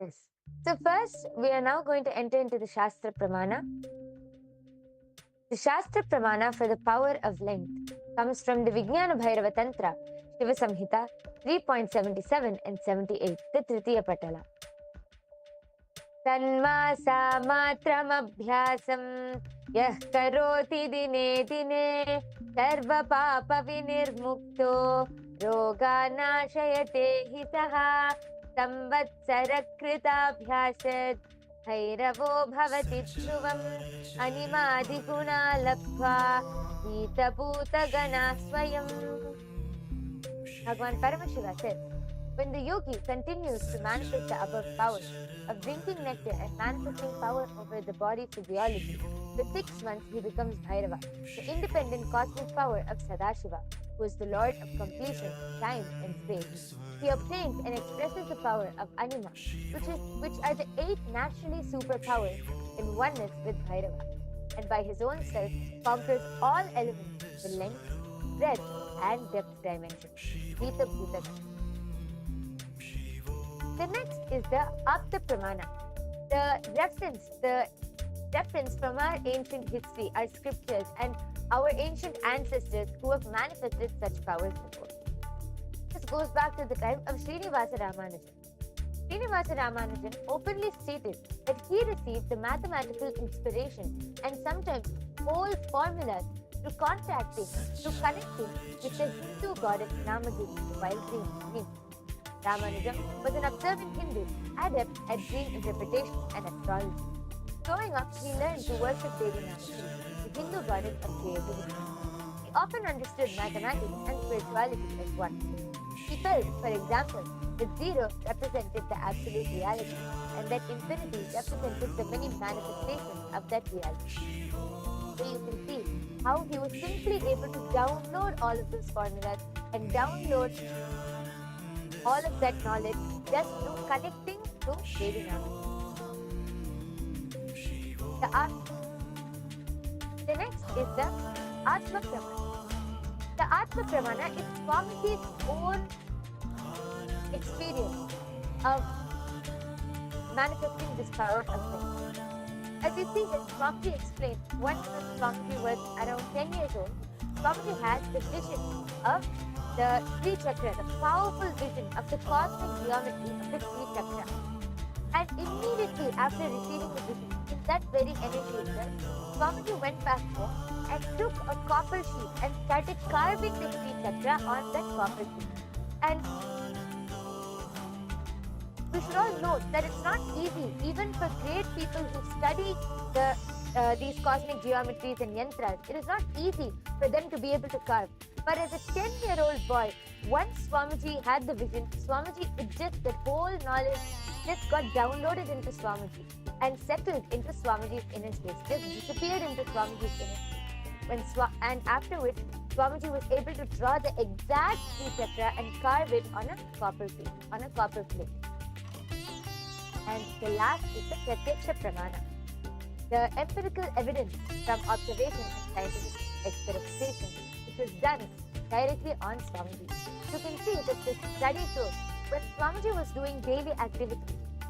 Yes. So first, we are now going to enter into the Shastra Pramana. The Shastra Pramana for the power of length comes from the Vijnana Bhairava Tantra, Shiva Samhita 3.77 and 78, the Tritiya Patala. Tanmasa matramabhyasam yah karoti dine dine sarva papa vinirmukto roga nashayate hitaha संवत्सरकृताभ्यासत् भैरवो भवति ध्रुवम् अनिमादिगुणा लब्ध्वा नीतभूतगणा स्वयम्. Bhagavan Paramashivam says, when the yogi continues to manifest the above powers of drinking nectar and manifesting power over the body physiology, for 6 months he becomes Bhairava, the independent cosmic power of Sadashiva, who is the Lord of completion, time and space. He obtains and expresses the power of Anima, which are the 8 naturally superpowers in oneness with Bhairava, and by his own self conquers all elements, the length, breadth and depth dimensions. Vita Bhuta. The next is the Apta Pramana. The reference from our ancient history, our scriptures, and our ancient ancestors who have manifested such powers before. This goes back to the time of Srinivasa Ramanujan. Srinivasa Ramanujan openly stated that he received the mathematical inspiration and sometimes whole formulas through connecting with the Hindu goddess Namadevi while dreaming. Ramanujan was an observant Hindu, adept at dream interpretation and astrology. Growing up, he learned to worship Devi Namadevi, the Hindu goddess of creativity. He often understood mathematics and spirituality as one. He felt, for example, that zero represented the absolute reality and that infinity represented the many manifestations of that reality. So you can see how he was simply able to download all of those formulas and download all of that knowledge just through connecting to Devi Namadevi. The next is the Atma Pramana. The Atma Pramana is Swamiji's own experience of manifesting this power of length. As you see that Swamiji explained, when Swamiji was around 10 years old, Swamiji had the vision of the Sri Chakra, the powerful vision of the cosmic geometry of the Sri Chakra. And immediately after receiving the vision, in that very energy itself, Swamiji went back home and took a copper sheet and started carving the Sri Chakra on that copper sheet. And we should all note that it's not easy, even for great people who study the these cosmic geometries and yantras, it is not easy for them to be able to carve. But as a 10-year-old boy, once Swamiji had the vision, Swamiji, that whole knowledge just got downloaded into Swamiji and settled into Swamiji's inner space, just disappeared into Swamiji's inner space. And after which, Swamiji was able to draw the exact Sri Chakra and carve it on a copper plate. And the last is the Pratyaksha Pramana, the empirical evidence from observation and scientific experimentation, which was done directly on Swamiji. You can see that this study shows when Swamiji was doing daily activity,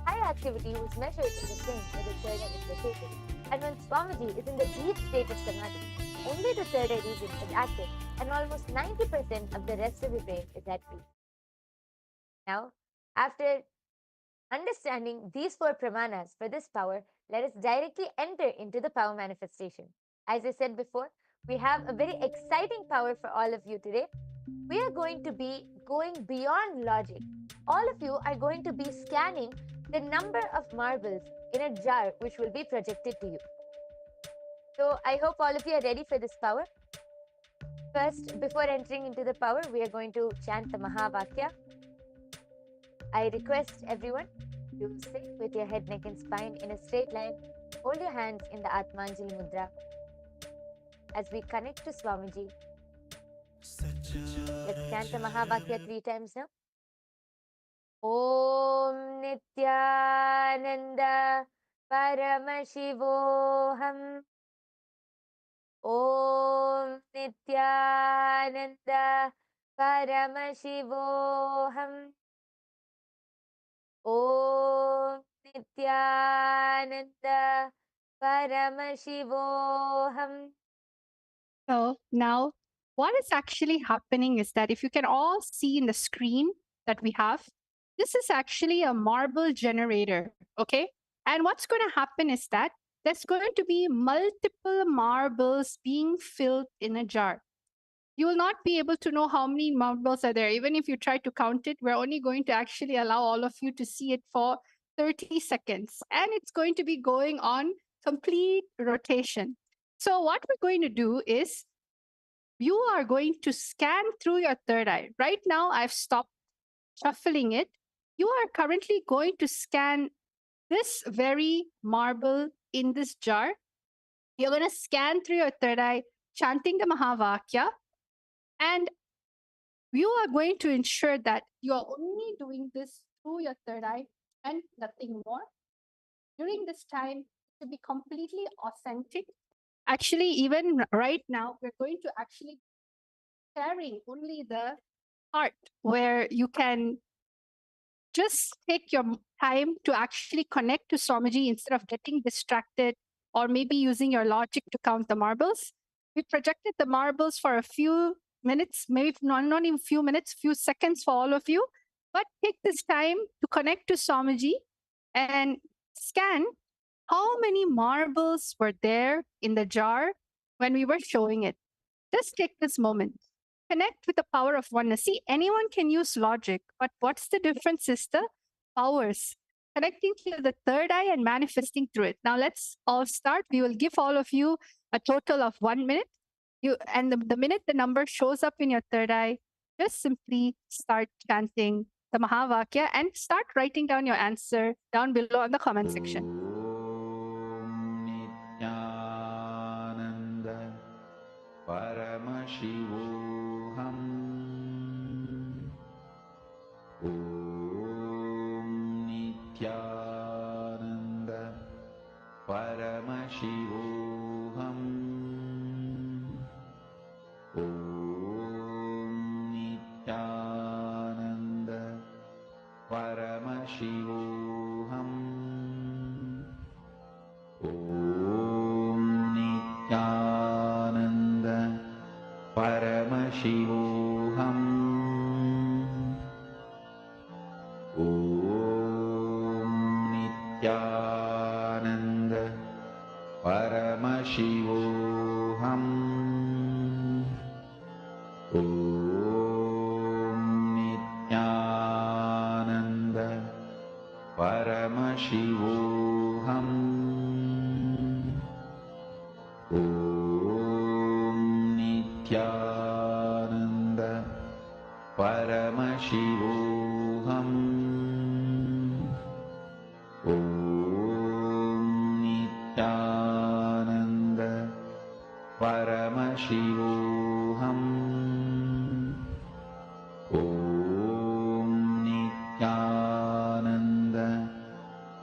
high activity was measured in the same where the third eye is located. And when Swamiji is in the deep state of samadhi, only the third eye region is active and almost 90% of the rest of the brain is at peace. Now, after understanding these 4 pramanas for this power, let us directly enter into the power manifestation. As I said before, we have a very exciting power for all of you today. We are going to be going beyond logic. All of you are going to be scanning the number of marbles in a jar which will be projected to you. So I hope all of you are ready for this power. First, before entering into the power, we are going to chant the Mahavakya. I request everyone to sit with your head, neck and spine in a straight line. Hold your hands in the Atmanjali Mudra as we connect to Swamiji. Let's chant the Mahavakya 3 times now. Om Nityananda Paramashivoham. Om Nityananda Paramashivoham. Om Nityananda Paramashivoham. So now what is actually happening is that if you can all see in the screen that we have, this is actually a marble generator, okay? And what's going to happen is that there's going to be multiple marbles being filled in a jar. You will not be able to know how many marbles are there. Even if you try to count it, we're only going to actually allow all of you to see it for 30 seconds. And it's going to be going on complete rotation. So what we're going to do is you are going to scan through your third eye. Right now, I've stopped shuffling it. You are currently going to scan this very marble in this jar. You're going to scan through your third eye, chanting the Mahavakya. And you are going to ensure that you are only doing this through your third eye and nothing more. During this time, to be completely authentic. Actually, even right now, we're going to actually sharing only the part where you can just take your time to actually connect to Swamiji instead of getting distracted or maybe using your logic to count the marbles. We projected the marbles for a few minutes, maybe not even few minutes, few seconds for all of you. But take this time to connect to Swamiji and scan how many marbles were there in the jar when we were showing it. Just take this moment. Connect with the power of oneness. See, anyone can use logic, but what's the difference is the powers. Connecting to the third eye and manifesting through it. Now let's all start. We will give all of you a total of 1 minute. The minute the number shows up in your third eye, just simply start chanting the Mahavakya and start writing down your answer down below in the comment section. Paramashivoham. Om Nityananda Paramashivoham. Om Nityananda Paramashivoham. Om Nityananda Paramashivoham. Om Nityananda Paramashivoham. Om Nityananda Paramashivoham. Nityanand परमशिवोऽहम् ॐ नित्यानन्द परमशिवोऽहम् ॐ नित्यानन्द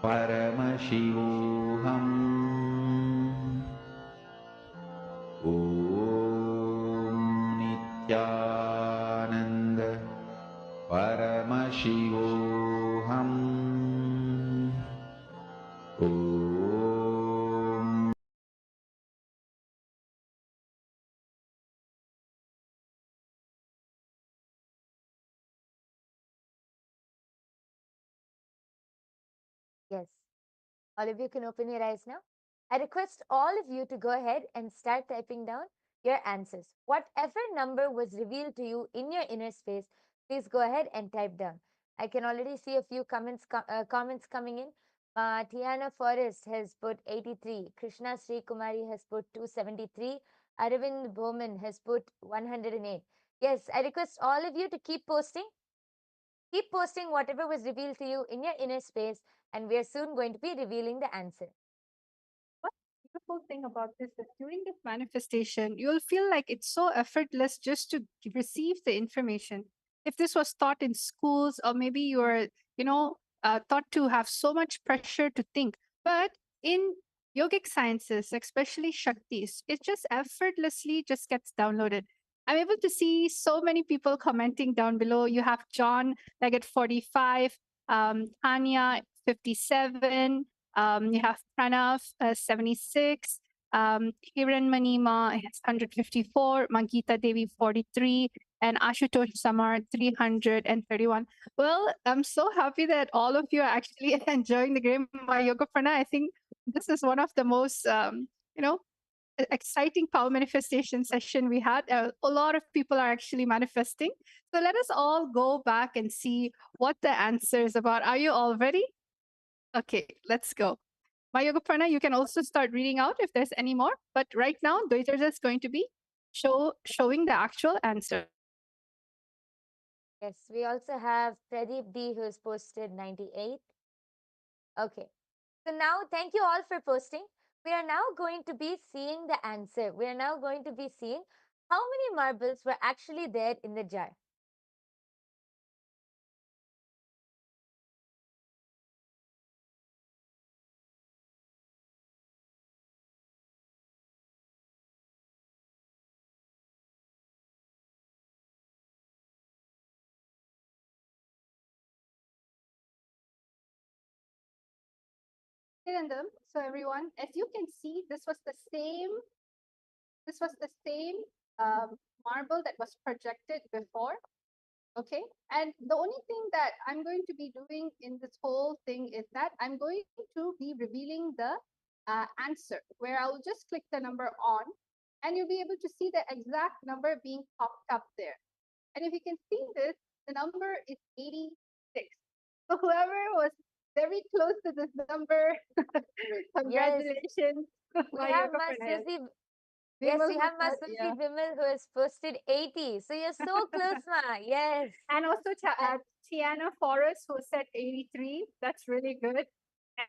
परमशिवोऽहम् ॐ नित्यानन्द परमशिवोऽहम् ॐ Yes. All of you can open your eyes now. I request all of you to go ahead and start typing down your answers. Whatever number was revealed to you in your inner space, please go ahead and type down. I can already see a few comments coming in. Tiana Forrest has put 83. Krishna Sri Kumari has put 273. Aravind Bowman has put 108. Yes, I request all of you to keep posting. Keep posting whatever was revealed to you in your inner space, and we are soon going to be revealing the answer. One beautiful thing about this is during this manifestation, you'll feel like it's so effortless just to receive the information. If this was taught in schools, or maybe you're, taught to have so much pressure to think, but in yogic sciences, especially Shaktis, it just effortlessly just gets downloaded. I'm able to see so many people commenting down below. You have John like at 45, Tanya 57, you have Pranav 76, Hiran Manima has 154, Mangita Devi 43, and Ashutosh Samar 331. Well, I'm so happy that all of you are actually enjoying the game by Yoga Prana. I think this is one of the most, exciting power manifestation session we had. A lot of people are actually manifesting. So let us all go back and see what the answer is about. Are you all ready? Okay, let's go. My Yoga Prana, you can also start reading out if there's any more. But right now, Dwaiter is going to be showing the actual answer. Yes, we also have Pradeep D who has posted 98. Okay. So now, thank you all for posting. We are now going to be seeing the answer. We are now going to be seeing how many marbles were actually there in the jar. So everyone, as you can see, this was the same marble that was projected before. Okay, and the only thing that I'm going to be doing in this whole thing is that I'm going to be revealing the answer, where I'll just click the number on, and you'll be able to see the exact number being popped up there. And if you can see this, the number is 86. So whoever was very close to this number, congratulations. We have Masrufi. Yes, we have Masrufi Vimal who has posted 80. So you're so close, Ma. Yes. And also Tiana Forrest who said 83. That's really good.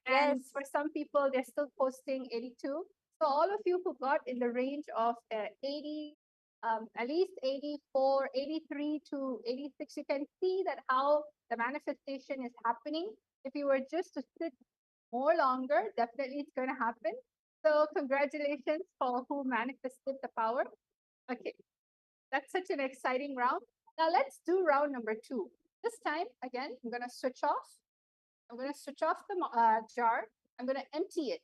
And for some people, they're still posting 82. So all of you who got in the range of 80, at least 84, 83 to 86, you can see that how the manifestation is happening. If you were just to sit more longer, definitely it's going to happen. So congratulations for who manifested the power. Okay, that's such an exciting round. Now let's do round number 2. This time, again, I'm going to switch off. I'm going to switch off the jar. I'm going to empty it.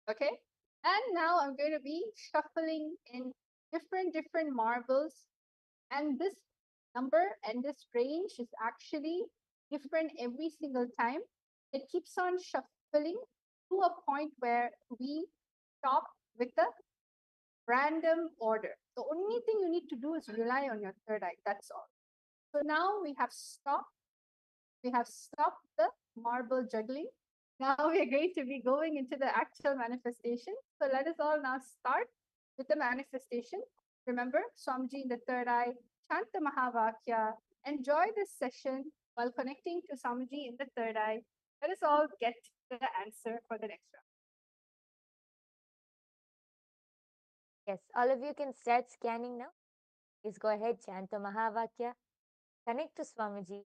Okay. And now I'm going to be shuffling in different marbles. And this number and this range is actually different every single time. It keeps on shuffling to a point where we stop with the random order. The only thing you need to do is rely on your third eye. That's all. So now we have stopped. We have stopped the marble juggling. Now we are going to be going into the actual manifestation. So let us all now start with the manifestation. Remember, Swamiji in the third eye, chant the Mahavakya, enjoy this session while connecting to Swamiji in the third eye. Let us all get the answer for the next round. Yes, all of you can start scanning now. Please go ahead, chant the Mahavakya, connect to Swamiji,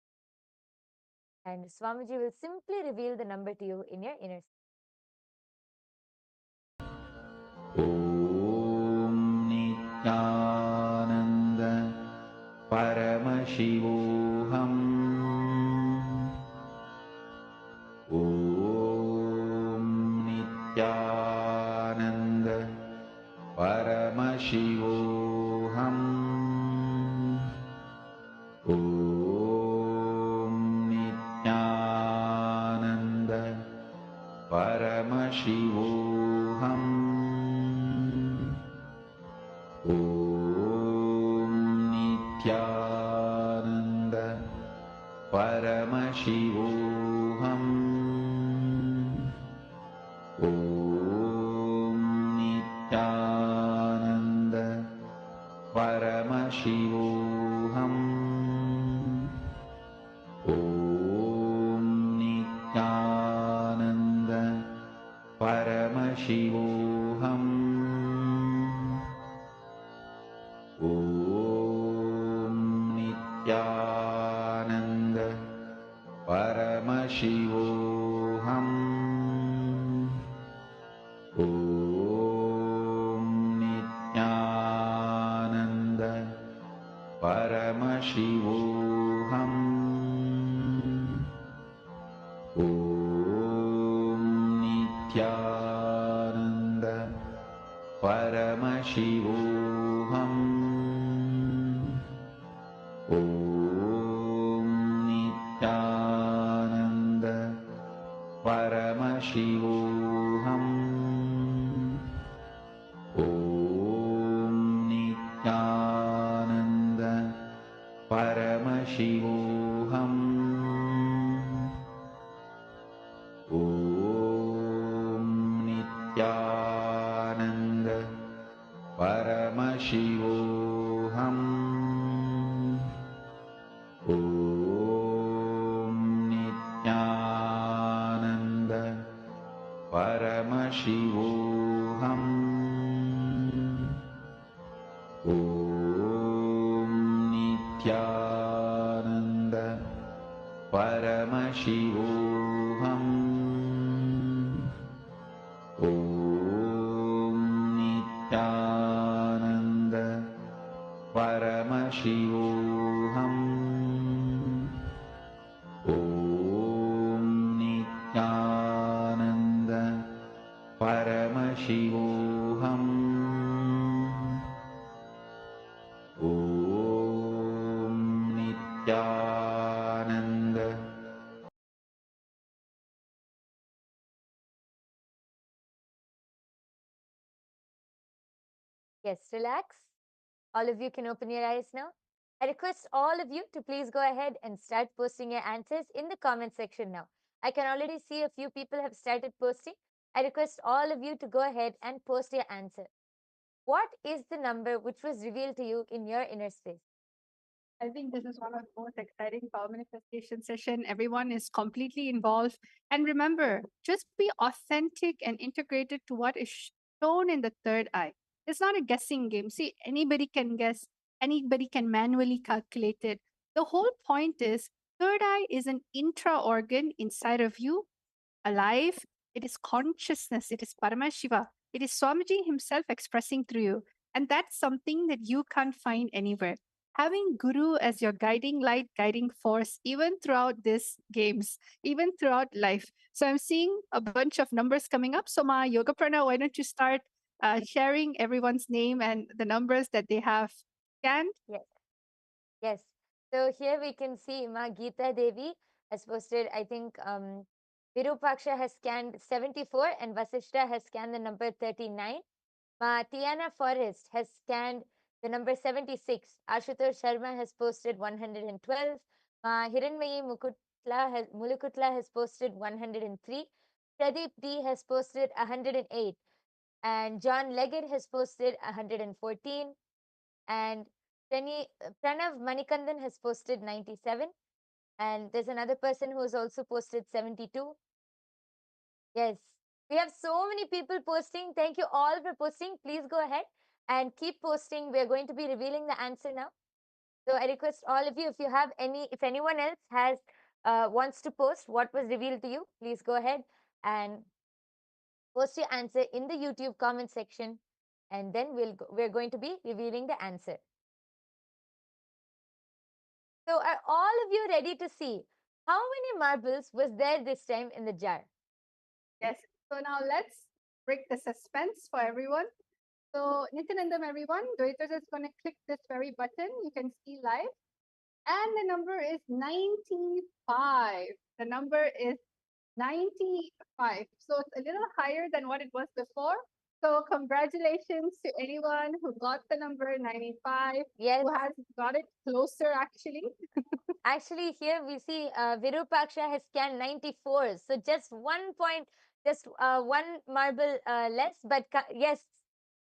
and Swamiji will simply reveal the number to you in your inner space. ॐ नित्यानन्द परमशिवोऽहम् ॐ नित्यानन्द परमशिवोऽहम् ॐ नित्यानन्द परमशिवोऽहम् ॐ नित्यानन्द परमशिवोऽहम् ॐ नित्यानन्द परमशिवोऽहम् ॐ नित्यानन्द परमशिवोऽहम् ॐ नित्यानन्द परमशिवोऽहम् ॐ नित्यानन्द परमशिवोऽहम् ॐ नित्यानन्द परमशिवोऽहम् ॐ नित्यानन्द परमशिवोऽहम् ॐ नित्यानन्द परमशिवोऽहम् ॐ नित्यानन्द परमशिवोऽहम् ॐ नित्यानन्द परमशिवोऽहम् ॐ नित्यानन्द परमशिवोऽहम् ॐ नित्यानन्द परमशिवोऽहम् ॐ नित्यानन्द परमशिवोऽहम् ॐ Nityanand Yes, relax. All of you can open your eyes now. I request all of you to please go ahead and start posting your answers in the comment section now. I can already see a few people have started posting. I request all of you to go ahead and post your answer. What is the number which was revealed to you in your inner space? I think this is one of the most exciting power manifestation session. Everyone is completely involved. And remember, just be authentic and integrated to what is shown in the third eye. It's not a guessing game. See, anybody can guess, anybody can manually calculate it. The whole point is third eye is an intra organ inside of you, alive. It is consciousness. It is Paramashiva. It is Swamiji himself expressing through you. And that's something that you can't find anywhere. Having Guru as your guiding light, guiding force, even throughout these games, even throughout life. So I'm seeing a bunch of numbers coming up. So Ma Yoga Prana, why don't you start sharing everyone's name and the numbers that they have scanned? Yes. Yes. So here we can see Ma Geeta Devi has posted, I think Virupaksha has scanned 74 and Vasishta has scanned the number 39. Ma Tiana Forrest has scanned the number 76. Ashutosh Sharma has posted 112. Ma Hiranmayi Mulukutla has posted 103. Pradeep D has posted 108. And John Leggett has posted 114. And Pranav Manikandan has posted 97. And there's another person who has also posted 72. Yes, we have so many people posting. Thank you all for posting. Please go ahead and keep posting. We're going to be revealing the answer now. So I request all of you, if anyone else has wants to post what was revealed to you, please go ahead and post your answer in the YouTube comment section, and then we're going to be revealing the answer. So are all of you ready to see how many marbles was there this time in the jar? Yes. So now let's break the suspense for everyone. So Nityanandam, everyone, Dwaitara is going to click this very button. You can see live. And the number is 95. The number is 95. So it's a little higher than what it was before. So congratulations to anyone who got the number 95, Yes. who has got it closer actually. Actually, here we see Virupaksha has scanned 94. So just 1 point, just one marble less. But yes,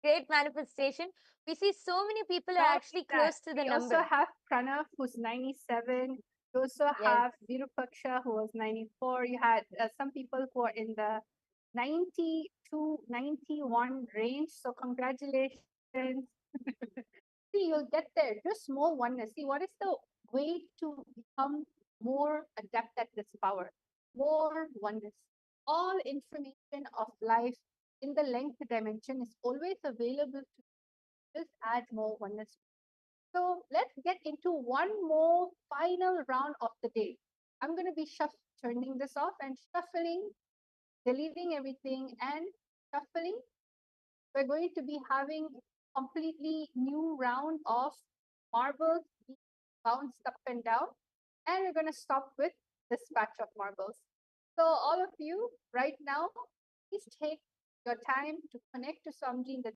great manifestation. We see so many people are Not actually that. close to the We number. also have Pranav, who's 97. You also have Virupaksha, who was 94. You had some people who are in the 90 to 91 range. So congratulations. See, you'll get there. Just more oneness. See, what is the way to become more adept at this power? More oneness. All information of life in the length dimension is always available to just add more oneness. So let's get into one more final round of the day. I'm going to be turning this off and shuffling, deleting everything and shuffling. We're going to be having completely new round of marbles being bounced up and down. And we're going to stop with this batch of marbles. So all of you right now, please take your time to connect to Swamiji in the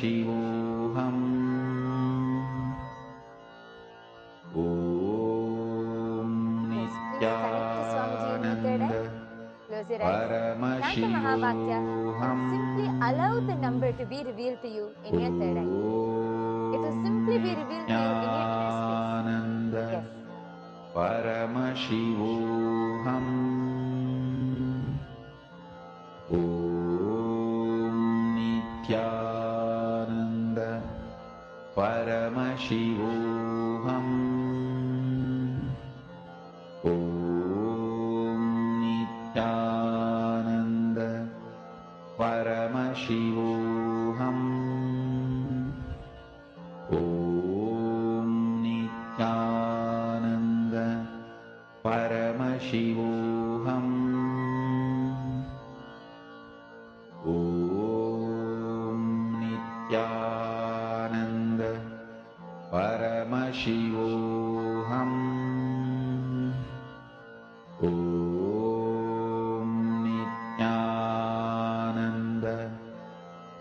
शिवोऽहम् ॐ Nityanand Close your eyes. Chant the Mahavakya and simply allow the number to be revealed to you in your third eye. It will simply be revealed to you in your inner space. Yes. परमशिवोऽहम् ॐ नित्यानन्द परमशिवोऽहम् ॐ नित्यानन्द परमशिवोऽहम् ॐ नित्यानन्द परमशिवोऽहम् ॐ नित्यानन्द परमशिवोऽहम् ॐ नित्यानन्द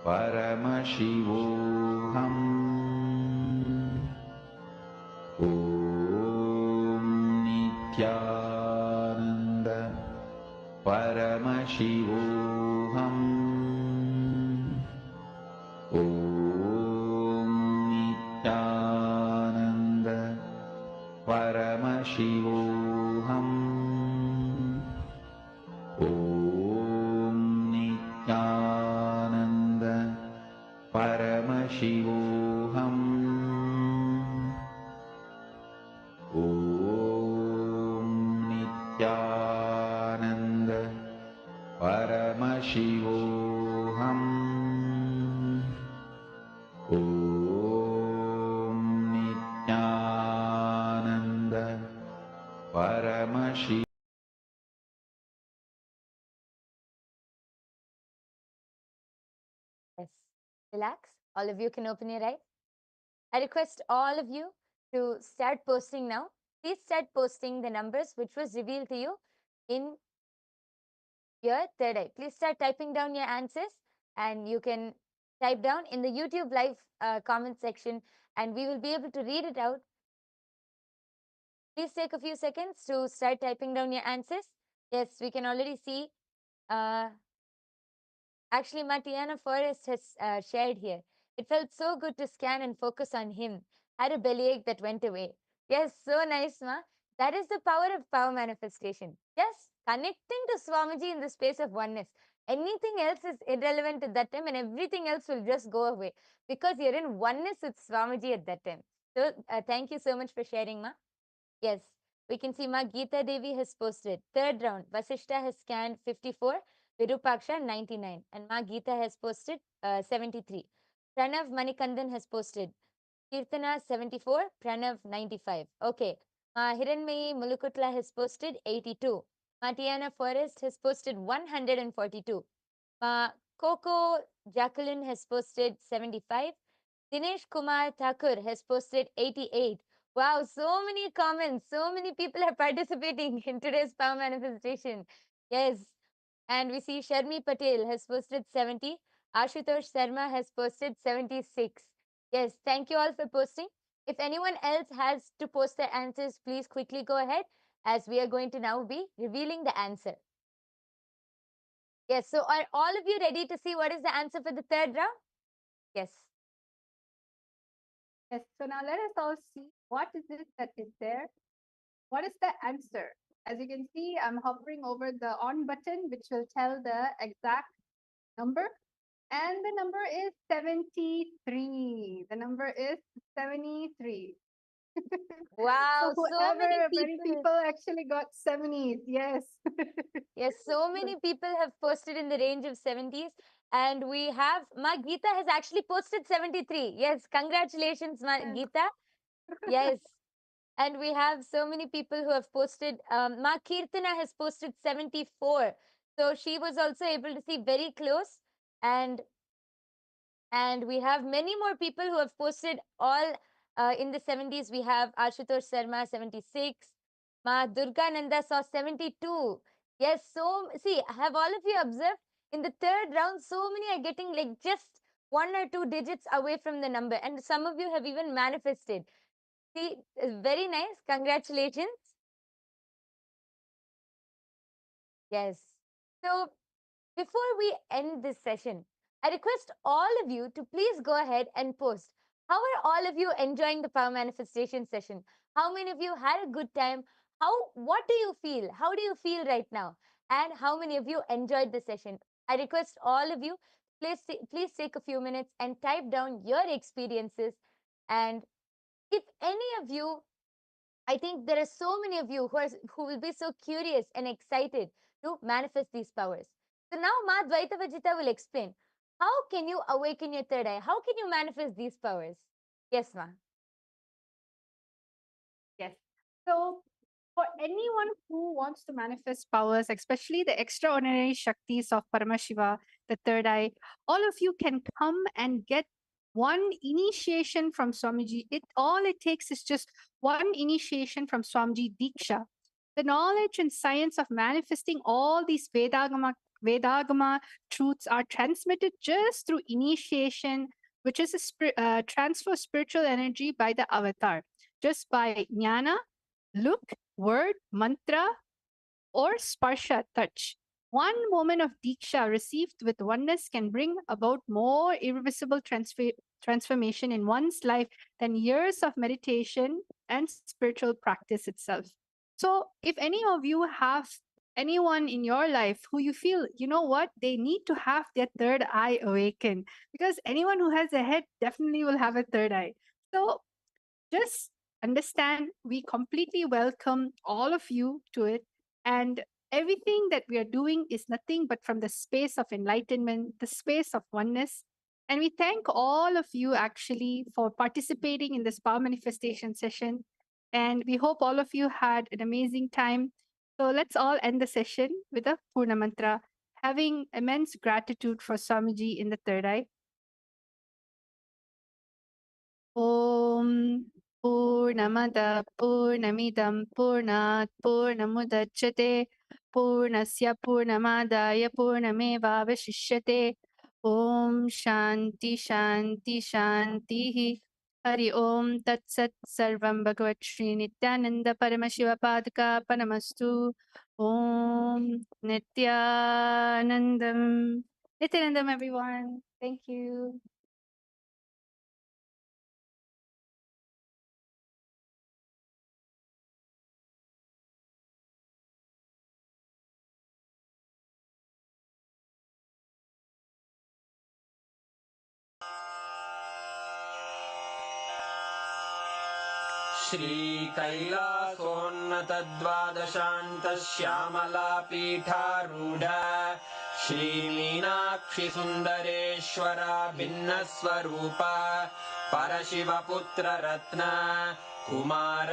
परमशिवोऽहम् ॐ नित्यानन्द परमशिवोऽहम् ॐ नित्यानन्द परमशिवोऽहम् ॐ नित्यानन्द परमशिवोऽहम् ॐ नित्यानन्द परमशिवोऽहम् ॐ नित्यानन्द परमशिवोऽहम् Yes. Relax. All of you can open your eyes. I request all of you to start posting now. Please start posting the numbers which was revealed to you in your third eye. Please start typing down your answers, and you can type down in the YouTube live comment section, and we will be able to read it out. Please take a few seconds to start typing down your answers. Yes, we can already see. Actually, Matiana Forrest has shared here. It felt so good to scan and focus on him. Had a bellyache that went away. Yes, so nice, Ma. That is the power of power manifestation. Yes, connecting to Swamiji in the space of oneness. Anything else is irrelevant at that time, and everything else will just go away because you're in oneness with Swamiji at that time. So, thank you so much for sharing, Ma. Yes, we can see Ma Geeta Devi has posted. Third round, Vasishta has scanned 54, Virupaksha 99, and Ma Geeta has posted 73. Pranav Manikandan has posted. Kirtana 74, Pranav 95. Okay. Ma Hiranmayi Mulukutla has posted 82. Ma Tiana Forrest has posted 142. Ma Coco Jacqueline has posted 75. Dinesh Kumar Thakur has posted 88. Wow, so many comments. So many people are participating in today's power manifestation. Yes. And we see Sharmi Patel has posted 70. Ashutosh Sharma has posted 76. Yes, thank you all for posting. If anyone else has to post their answers, please quickly go ahead, as we are going to now be revealing the answer. Yes, so are all of you ready to see what is the answer for the third round? Yes. Yes, so now let us all see what is it that is there. What is the answer? As you can see, I'm hovering over the on button, which will tell the exact number. And the number is 73. The number is 73. Wow, So so many many people. people actually got 70s. Yes. Yes, so many people have posted in the range of 70s. And we have, Ma Geeta has actually posted 73. Yes, congratulations, Ma Yes. Geeta. Yes. And we have so many people who have posted. Ma Kirtana has posted 74. So she was also able to see very close. And we have many more people who have posted all in the 70s. We have Ashutosh Sharma 76. Ma Durga Nanda saw 72. Yes, so see, have all of you observed in the third round, so many are getting like just 1 or 2 digits away from the number, and some of you have even manifested. See, very nice. Congratulations. Yes. So before we end this session, I request all of you to please go ahead and post. How are all of you enjoying the power manifestation session? How many of you had a good time? What do you feel? How do you feel right now? And how many of you enjoyed the session? I request all of you, please take a few minutes and type down your experiences. And if any of you, I think there are so many of you who will be so curious and excited to manifest these powers. So now Ma Dvaita Vajita will explain, how can you awaken your third eye? How can you manifest these powers? Yes, Ma. Yes. So for anyone who wants to manifest powers, especially the extraordinary Shaktis of Paramashiva, the third eye, all of you can come and get one initiation from Swamiji. All it takes is just one initiation from Swamiji Diksha. The knowledge and science of manifesting all these Vedagama truths are transmitted just through initiation, which is a transfer of spiritual energy by the avatar, just by jnana, look, word, mantra, or sparsha, touch. One moment of diksha received with oneness can bring about more irreversible transformation in one's life than years of meditation and spiritual practice itself. So, if any of you have anyone in your life who you feel, you know what, they need to have their third eye awakened, because anyone who has a head definitely will have a third eye. So, just understand we completely welcome all of you to it. And everything that we are doing is nothing but from the space of enlightenment, the space of oneness. And we thank all of you actually for participating in this power manifestation session. And we hope all of you had an amazing time. So let's all end the session with a Purna Mantra, having immense gratitude for Swamiji in the third eye. Om Purnamada Purnamidam Purnat Purnamudachyate पूर्णस्य पूर्णमादाय पूर्णमेवावशिष्यते। ॐ शान्ति शान्ति शान्तिः। हरि ओम तत्सत्। सर्वं भगवत् श्री नित्यानंद परमशिव पादुकार्पणमस्तु। ओम Nityanandam. Nityanandam everyone. Thank you. श्रीकैलासोन्नतद्वादशान्तश्यामलापीठारूढ श्रीमीनाक्षिसुन्दरेश्वरा भिन्नस्वरूप परशिवपुत्ररत्न Kumar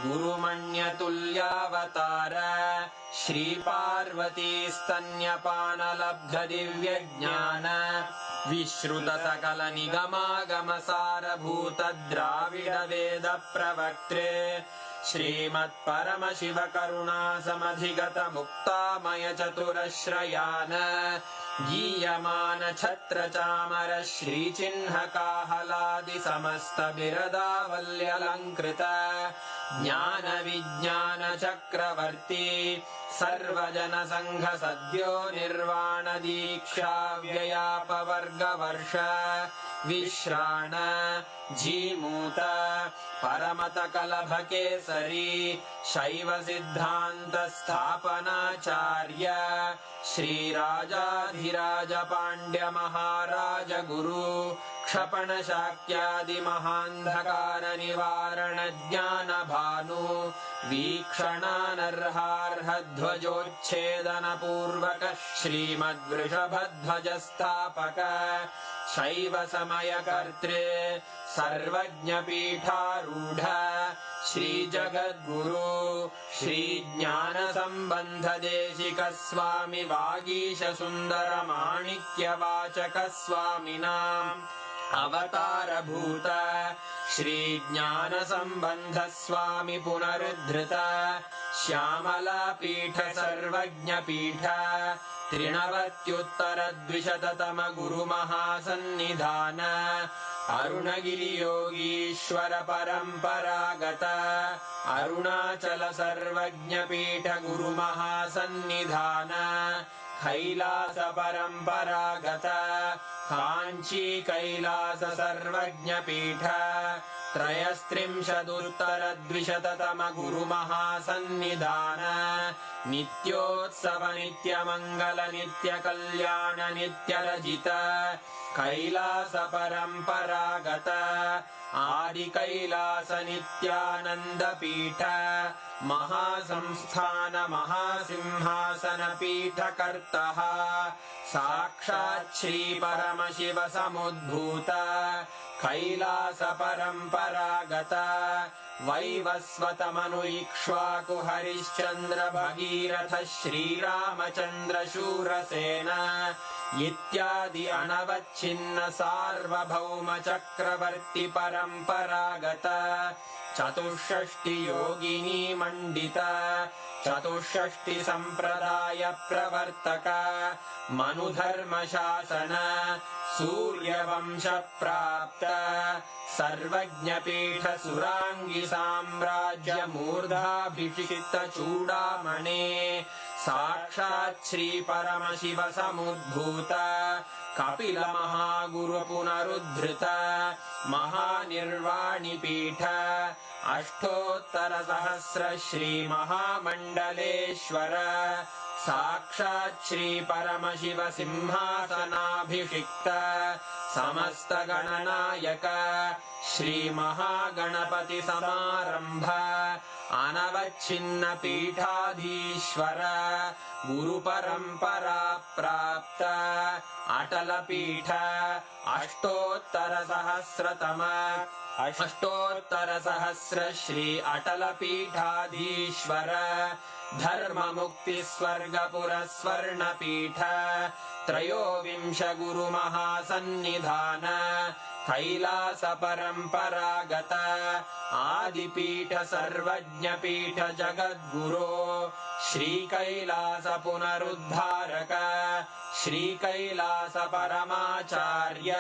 गुरुमण्यतुल्यावतार श्रीपार्वतीस्तन्यपानलब्धदिव्यज्ञान विश्रुतसकलनिगमागमसारभूत द्राविडवेदप्रवक्त्रे श्रीमत्परमशिवकरुणासमधिगतमुक्तामयचतुरश्रयान् गीयमानछत्रचामर श्रीचिह्नकाहलादिसमस्तबिरदावल्यलङ्कृत ज्ञानविज्ञानचक्रवर्ती सर्वजनसङ्घसद्यो निर्वाणदीक्षाव्ययापवर्गवर्ष विश्राण Jimuta परमतकलभकेसरी शैवसिद्धान्तस्थापनाचार्य श्रीराजाधिराजपाण्ड्यमहाराजगुरु क्षपणशाक्यादिमहान्धकारनिवारणज्ञानभानु वीक्षणानर्हार्हध्वजोच्छेदनपूर्वक श्रीमद्वृषभध्वजस्थापक शैवसमयकर्त्रे सर्वज्ञपीठारूढ श्रीजगद्गुरु श्रीज्ञानसम्बन्धदेशिकस्वामि वागीशसुन्दरमाणिक्यवाचकस्वामिनाम् अवतारभूत श्रीज्ञानसम्बन्धस्वामि पुनरुद्धृत श्यामलापीठ सर्वज्ञपीठ त्रिणवत्युत्तरद्विशततम गुरुमहासन्निधान अरुणगिरियोगीश्वर परम्परागत अरुणाचल सर्वज्ञपीठ गुरुमहासन्निधान कैलास परम्परागत काञ्ची कैलास सर्वज्ञपीठ त्रयस्त्रिंशदुत्तरद्विशततम गुरुमहासन्निधान नित्योत्सव नित्यमङ्गल नित्यकल्याण नित्यरजित कैलास परम्परागत आदिकैलास नित्यानन्दपीठ महासंस्थान महासिंहासन पीठकर्तः साक्षात् श्री परमशिव समुद्भूत कैलास परम्परागत वैवस्वतमनु इक्ष्वाकु हरिश्चन्द्र भगीरथ श्रीरामचन्द्र शूरसेन इत्यादि अनवच्छिन्न सार्वभौम चक्रवर्ति परम्परागत चतुष्षष्टि योगिनी मण्डित चतुष्षष्टि सम्प्रदाय प्रवर्तक मनुधर्मशासन सूर्यवंश प्राप्त सर्वज्ञपीठ सुराङ्गी साम्राज्य मूर्धाभिषिक्त चूडामणे साक्षात् श्री परमशिव समुद्भूत कपिल महागुरु पुनरुद्धृत महानिर्वाणि पीठ अष्टोत्तर सहस्र श्री महामण्डलेश्वर साक्षात् श्री परमशिव सिंहासनाभिषिक्त समस्त गणनायक श्री महागणपति समारंभ अनवच्छिन्न पीठाधीश्वर गुरु परंपरा प्राप्त अटल पीठ अष्टोत्तर सहस्र श्री अटल पीठाधीश्वर धर्ममुक्तिस्वर्गपुरस्वर्णपीठ त्रयोविंश गुरुमहासन्निधान कैलास परम्परागत आदिपीठ सर्वज्ञपीठ जगद्गुरो श्रीकैलास पुनरुद्धारक श्रीकैलास परमाचार्य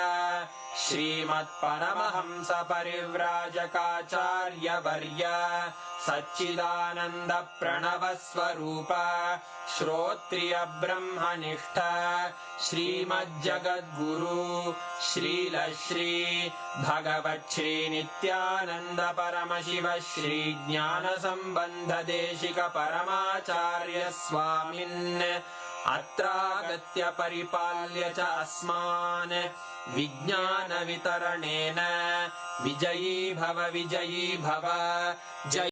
श्रीमत्परमहंस परिव्राजकाचार्यवर्य सच्चिदानन्द प्रणव स्वरूप श्रोत्रिय ब्रह्मनिष्ठ श्रीमज्जगद्गुरु श्रील श्री भगवत् श्री नित्यानंद परमशिव श्री ज्ञान संबंध देशिक परमाचार्य स्वामिन् अत्रागत्य परिपाल्य च अस्मान् विज्ञान वितरणेन विजयी भव जय